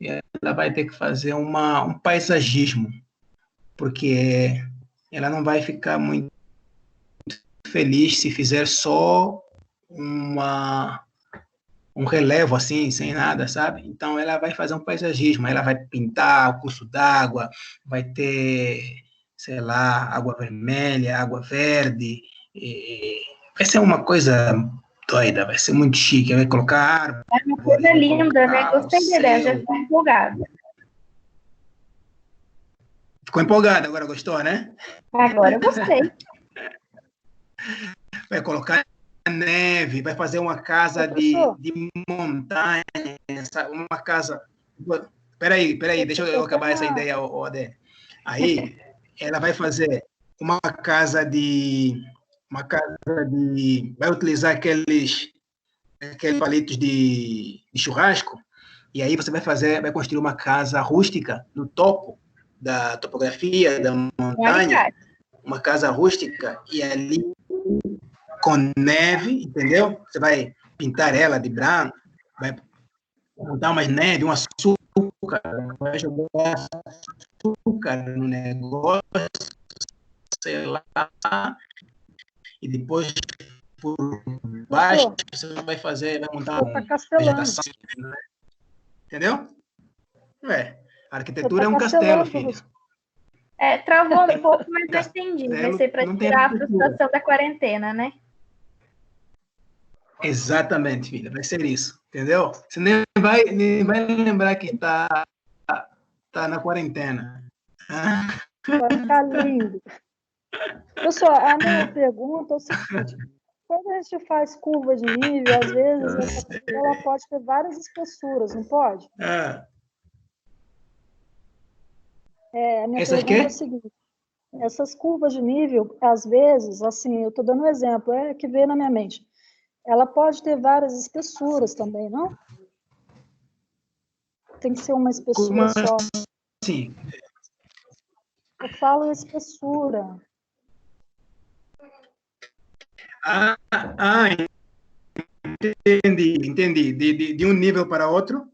Ela vai ter que fazer um paisagismo, porque ela não vai ficar muito feliz se fizer só um relevo assim, sem nada, sabe? Então ela vai fazer um paisagismo, ela vai pintar o curso d'água, vai ter, sei lá, água vermelha, água verde, vai ser uma coisa doida, vai ser muito chique, vai colocar árvore. É uma coisa linda, né? Gostei da ideia, já fiquei empolgada. Ficou empolgada, agora gostou, né? Agora eu gostei. Vai colocar neve, vai fazer uma casa de montanha, uma casa... Peraí, deixa eu acabar essa ideia, Adé. Aí, ela vai fazer uma casa de... Vai utilizar aqueles palitos de churrasco, e aí você vai construir uma casa rústica no topo da topografia da montanha, uma casa rústica, e ali com neve, entendeu? Você vai pintar ela de branco, vai botar umas neve, um açúcar, vai jogar açúcar no negócio, sei lá, e depois por baixo você vai montar uma vegetação, né? Entendeu? A arquitetura é um castelo, filho. Travou um pouco, mas eu entendi. Vai ser para tirar a frustração da quarentena, né? Exatamente, filha. Vai ser isso, entendeu? Você nem vai lembrar que tá na quarentena. Vai ficar lindo. Pessoal, a minha pergunta é o seguinte: quando a gente faz curva de nível, às vezes essa curva ela pode ter várias espessuras, não pode? A minha pergunta é a seguinte: essas curvas de nível, às vezes, assim, eu estou dando um exemplo, que veio na minha mente. Ela pode ter várias espessuras também, não? Tem que ser uma espessura só. Sim. Eu falo espessura. Entendi. De um nível para outro?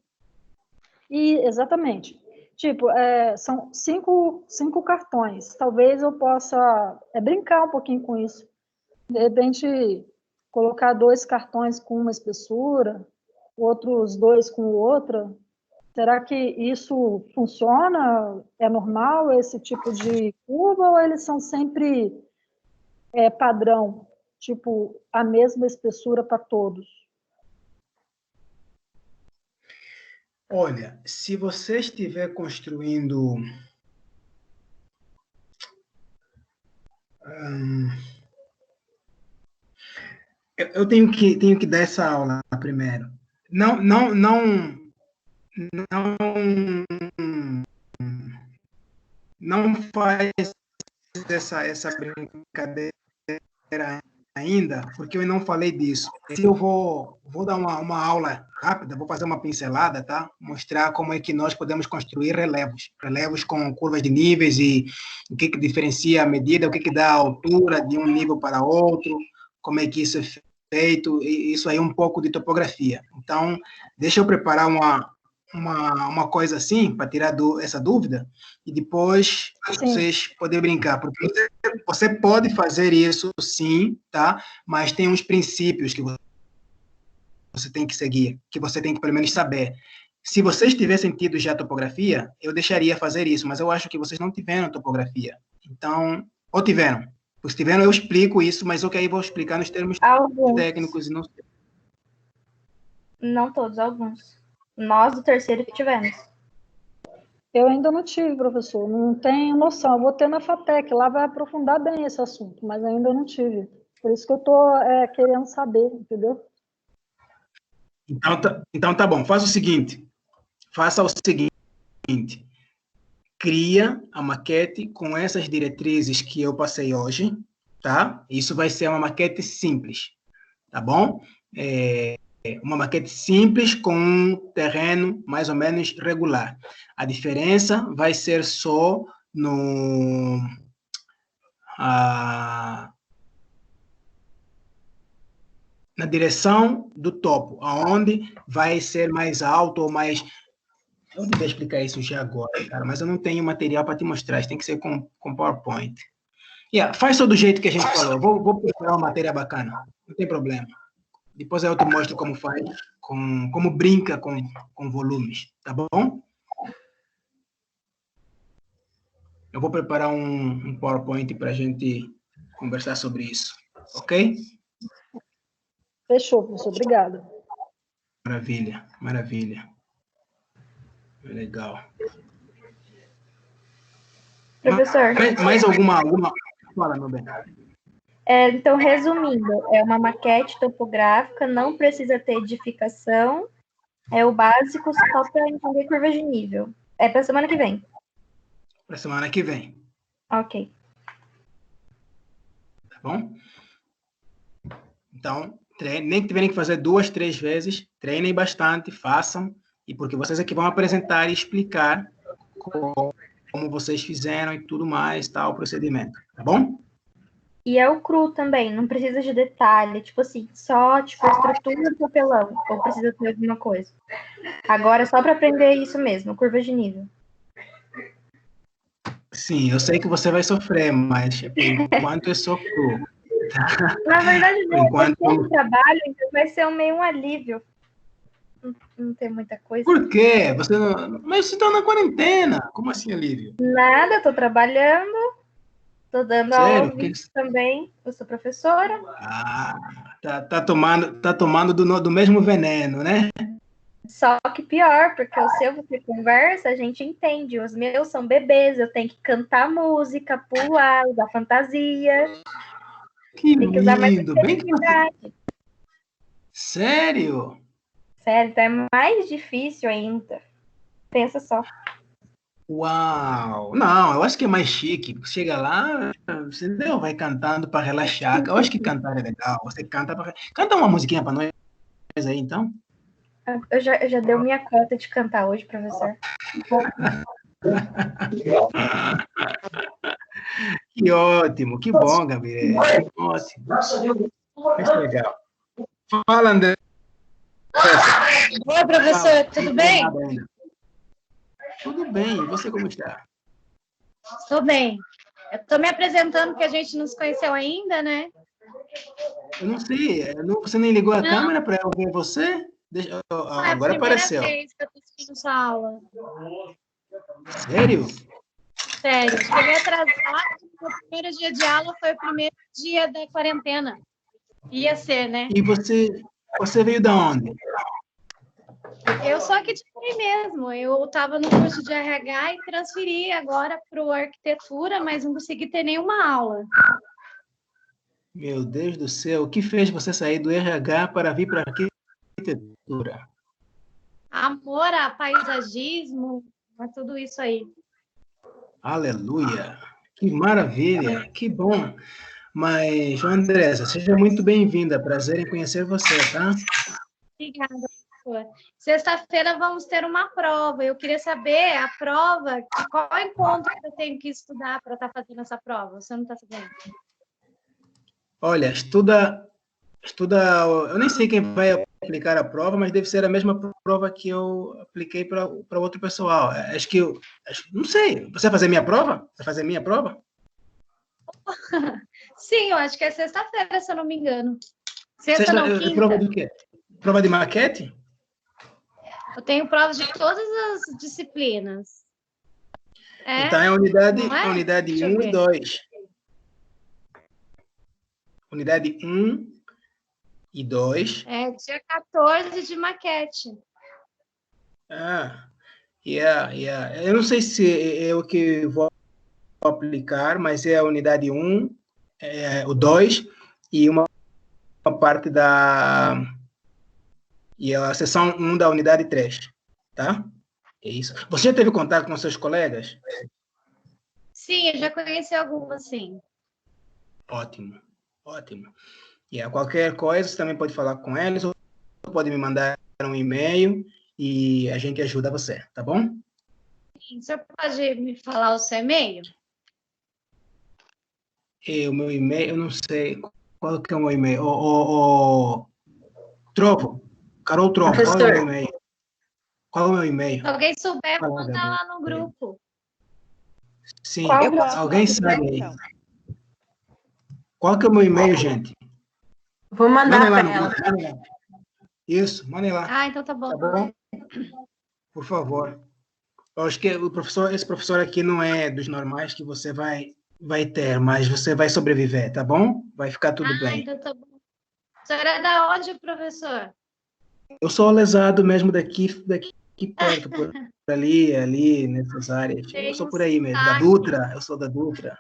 Exatamente. Tipo, são cinco cartões. Talvez eu possa brincar um pouquinho com isso. De repente, colocar 2 cartões com uma espessura, outros 2 com outra. Será que isso funciona? É normal esse tipo de curva ou eles são sempre padrão? Tipo, a mesma espessura para todos? Olha, se você estiver construindo eu tenho que dar essa aula primeiro. Não faz essa brincadeira ainda, porque eu não falei disso. Eu vou dar uma aula rápida, vou fazer uma pincelada, tá? Mostrar como é que nós podemos construir relevos com curvas de níveis e o que diferencia a medida, o que dá a altura de um nível para outro, como é que isso é feito, e isso aí é um pouco de topografia. Então, deixa eu preparar uma coisa assim, para tirar essa dúvida, e depois vocês poderem brincar, porque você pode fazer isso sim, tá? Mas tem uns princípios que você tem que seguir, que você tem que pelo menos saber. Se vocês tivessem tido já topografia, eu deixaria fazer isso, mas eu acho que vocês não tiveram topografia. Então, ou tiveram. Se tiveram, eu explico isso, mas eu vou explicar nos termos técnicos e não sei. Não todos, alguns. Nós do terceiro que tivemos. Eu ainda não tive, professor, não tenho noção. Eu vou ter na FATEC, lá vai aprofundar bem esse assunto, mas ainda não tive. Por isso que eu estou querendo saber, entendeu? Então tá bom, faça o seguinte. Cria a maquete com essas diretrizes que eu passei hoje, tá? Isso vai ser uma maquete simples, tá bom? Uma maquete simples com um terreno mais ou menos regular. A diferença vai ser só na direção do topo, aonde vai ser mais alto ou mais... Eu não vou explicar isso já agora, cara, mas eu não tenho material para te mostrar, isso tem que ser com PowerPoint. Faz só do jeito que a gente falou, vou preparar uma matéria bacana, não tem problema. Depois eu te mostro como faz, como brinca com volumes, tá bom? Eu vou preparar um PowerPoint para a gente conversar sobre isso, ok? Fechou, professor, obrigada. Maravilha. Legal. Professor. Mais alguma... Fala, meu bem. Então, resumindo, é uma maquete topográfica, não precisa ter edificação, é o básico só para entender curva de nível. É para semana que vem. Para semana que vem. Ok. Tá bom? Então, nem que tiverem que fazer 2, 3 vezes, treinem bastante, façam, e porque vocês aqui vão apresentar e explicar como vocês fizeram e tudo mais, tal, o procedimento, tá bom? E é o cru também, não precisa de detalhe, tipo assim, só tipo a estrutura do papelão, ou precisa ter alguma coisa. Agora é só para aprender isso mesmo, curva de nível. Sim, eu sei que você vai sofrer, mas por enquanto é só cru. Na verdade, Por não, enquanto... porque trabalho, então vai ser meio um alívio. Não tem muita coisa. Por quê? Você não... Mas você está na quarentena. Como assim, alívio? Nada, tô trabalhando, tô dando aula ao vivo também, eu sou professora. Ah, tá tomando do mesmo veneno, né? Só que pior, porque o seu você conversa, a gente entende. Os meus são bebês, eu tenho que cantar música, pular, usar fantasia. Que tem que usar mais lindo! Bem que você... Sério? Sério, então é mais difícil ainda. Pensa só. Uau! Não, eu acho que é mais chique. Chega lá, você não vai cantando para relaxar. Eu acho que cantar é legal. Você canta uma musiquinha para nós aí, então. Eu já deu minha cota de cantar hoje, professor. Que ótimo, que bom, Gabriel. Ótimo. Muito legal. Fala, André. Oi, professor, tudo bem? Tudo bem, e você como está? Estou bem. Eu estou me apresentando, porque a gente não se conheceu ainda, né? Eu não sei, você nem ligou a câmera para eu ver você? Agora apareceu. É a primeira vez que eu estou assistindo sua aula. Sério? Sério, cheguei atrasado, o primeiro dia de aula foi o primeiro dia da quarentena. Ia ser, né? E você veio de onde? Eu sou aqui de Peri mesmo. Eu estava no curso de RH e transferi agora para o arquitetura, mas não consegui ter nenhuma aula. Meu Deus do céu, o que fez você sair do RH para vir para a arquitetura? Amor a paisagismo, a tudo isso aí. Aleluia! Que maravilha, que bom! Mas, Andressa, seja muito bem-vinda, prazer em conhecer você, tá? Obrigada, professor. Sexta-feira vamos ter uma prova. Eu queria saber a prova, qual encontro que eu tenho que estudar para estar fazendo essa prova? Você não está sabendo? Olha, estuda. Eu nem sei quem vai aplicar a prova, mas deve ser a mesma prova que eu apliquei para outro pessoal. Não sei. Você vai fazer minha prova? Vai fazer minha prova? Sim, eu acho que é sexta-feira, se eu não me engano. Sexta não, quinta. Prova do quê? Prova de maquete? Eu tenho provas de todas as disciplinas. Então é unidade 1 e 2. Unidade 1 e 2. É, dia 14 de maquete. Yeah. Eu não sei se eu que vou aplicar, mas é a unidade 1, o 2 e uma parte e a seção 1 da unidade 3, tá? É isso. Você já teve contato com seus colegas? Sim, eu já conheci algumas, sim. Ótimo. E qualquer coisa, você também pode falar com eles, ou pode me mandar um e-mail e a gente ajuda você, tá bom? Sim, o senhor pode me falar o seu e-mail? O meu e-mail, eu não sei qual que é o meu e-mail. Trovo, Carol Trovo, qual é o meu e-mail? Qual é o meu e-mail? Se alguém souber, manda lá no grupo. Sim, alguém sabe aí. Qual que é o meu e-mail, gente? Vou mandar para ela. Isso, mandem lá. Ah, então tá bom. Tá bom? Por favor. Eu acho que esse professor aqui não é dos normais que você vai ter, mas você vai sobreviver, tá bom? Vai ficar tudo bem. Então tá bom. A senhora é da onde, professor? Eu sou lesado mesmo daqui perto, por ali, nessas áreas. Eu sou por aí mesmo, da Dutra, eu sou da Dutra.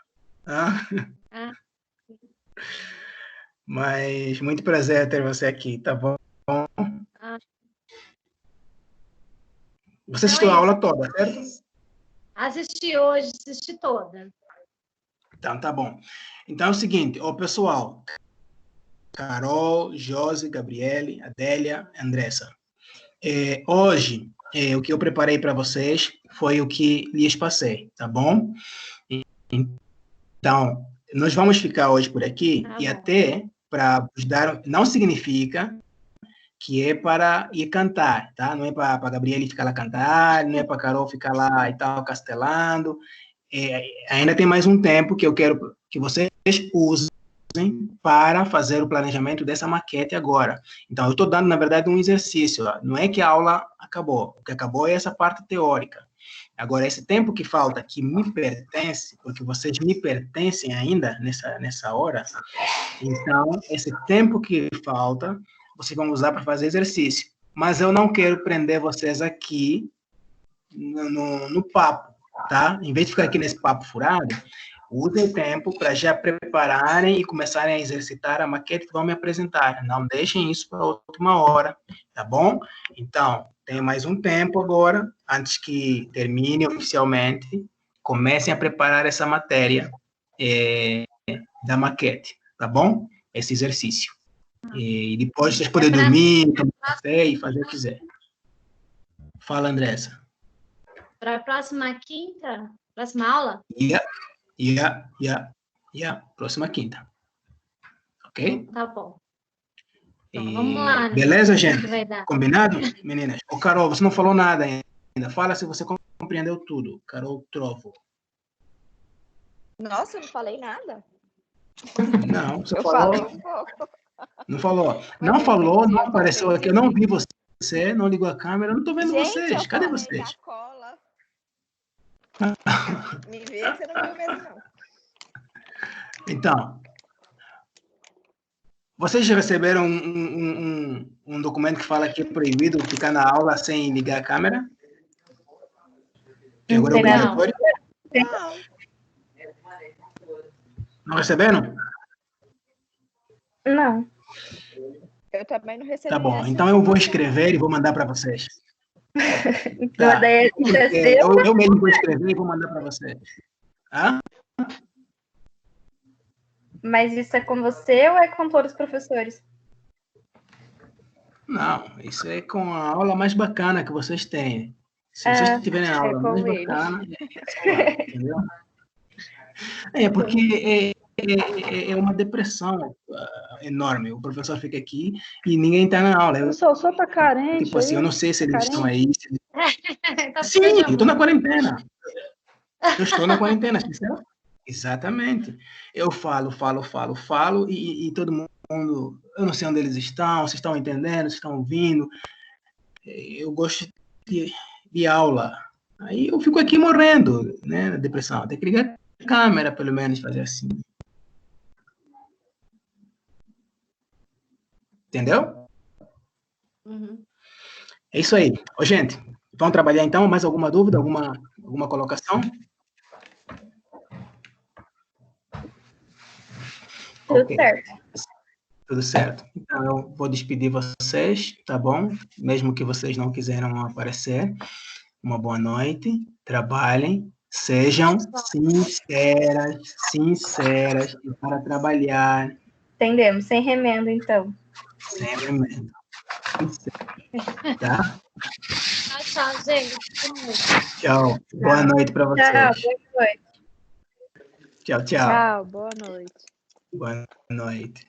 Mas muito prazer ter você aqui, tá bom? Ah. Você assistiu a aula toda, certo? Assisti hoje, assisti toda. Então, tá bom. Então é o seguinte, ó, pessoal. Carol, Josi, Gabriele, Adélia, Andressa. Hoje, o que eu preparei para vocês foi o que lhes passei, tá bom? Então, nós vamos ficar hoje por aqui Tá e bom. até para vos dar... Não significa que é para ir cantar, tá? Não é para a Gabriele ficar lá cantar, não é para a Carol ficar lá e tal, castelando. Ainda tem mais um tempo que eu quero que vocês usem para fazer o planejamento dessa maquete agora. Então, eu estou dando, na verdade, um exercício. Ó. Não é que a aula acabou. O que acabou é essa parte teórica. Agora, esse tempo que falta, que me pertence, porque vocês me pertencem ainda nessa hora, então, esse tempo que falta, vocês vão usar para fazer exercício. Mas eu não quero prender vocês aqui no papo, tá? Em vez de ficar aqui nesse papo furado, usem o tempo para já prepararem e começarem a exercitar a maquete que vão me apresentar. Não deixem isso para a última hora, tá bom? Então, tem mais um tempo agora, antes que termine oficialmente, comecem a preparar essa matéria da maquete, tá bom? Esse exercício. E depois vocês podem dormir, tomar café e fazer o que quiser. Fala, Andressa. Para a próxima quinta, próxima aula? Próxima quinta. Ok? Tá bom. Então, vamos lá, né? Beleza, Como gente? que vai dar? Combinado, meninas? Ô, Carol, você não falou nada ainda. Fala se você compreendeu tudo. Carol Trovo. Nossa, eu não falei nada. Não, você Eu falou. falei um pouco. Não falou. Não falou, não apareceu aqui. Eu não vi você, não ligou a câmera. Eu não tô vendo Gente, vocês. eu Cadê falei vocês? da cola. Me vê, você não viu mesmo, não. Então, vocês já receberam um documento que fala que é proibido ficar na aula sem ligar a câmera? Que agora é obrigatório? Não. Não receberam? Não. Eu também não recebi. Tá bom, essa então eu vou informação. escrever e vou mandar para vocês. Então, Tá. daí isso é seu. Eu mesmo vou escrever e vou mandar para vocês. Hã? Mas isso é com você ou é com todos os professores? Não, isso é com a aula mais bacana que vocês têm. Se vocês tiverem a aula com mais ele. bacana, entendeu? Porque é uma depressão enorme. O professor fica aqui e ninguém está na aula. O senhor tá carente Tipo assim, eu não sei se eles estão aí. Tá Sim, precisando de eu estou na amor. quarentena. Eu estou na quarentena, sincero? Exatamente. Eu falo e todo mundo, eu não sei onde eles estão, se estão entendendo, se estão ouvindo. Eu gosto de aula. Aí eu fico aqui morrendo, né, na depressão. Tem que ligar a câmera, pelo menos, fazer assim. Entendeu? Uhum. É isso aí. Ô, gente, vamos trabalhar então? Mais alguma dúvida? Alguma colocação? Tudo Ok. certo. Tudo certo. Então, eu vou despedir vocês, tá bom? Mesmo que vocês não quiseram aparecer. Uma boa noite. Trabalhem. Sejam sinceras para trabalhar. Entendemos. Sem remendo, então. Sem remendo. Tá? Tchau, gente. Tchau. Boa noite para vocês. Tchau, boa noite. Tchau. Tchau, boa noite. Boa noite.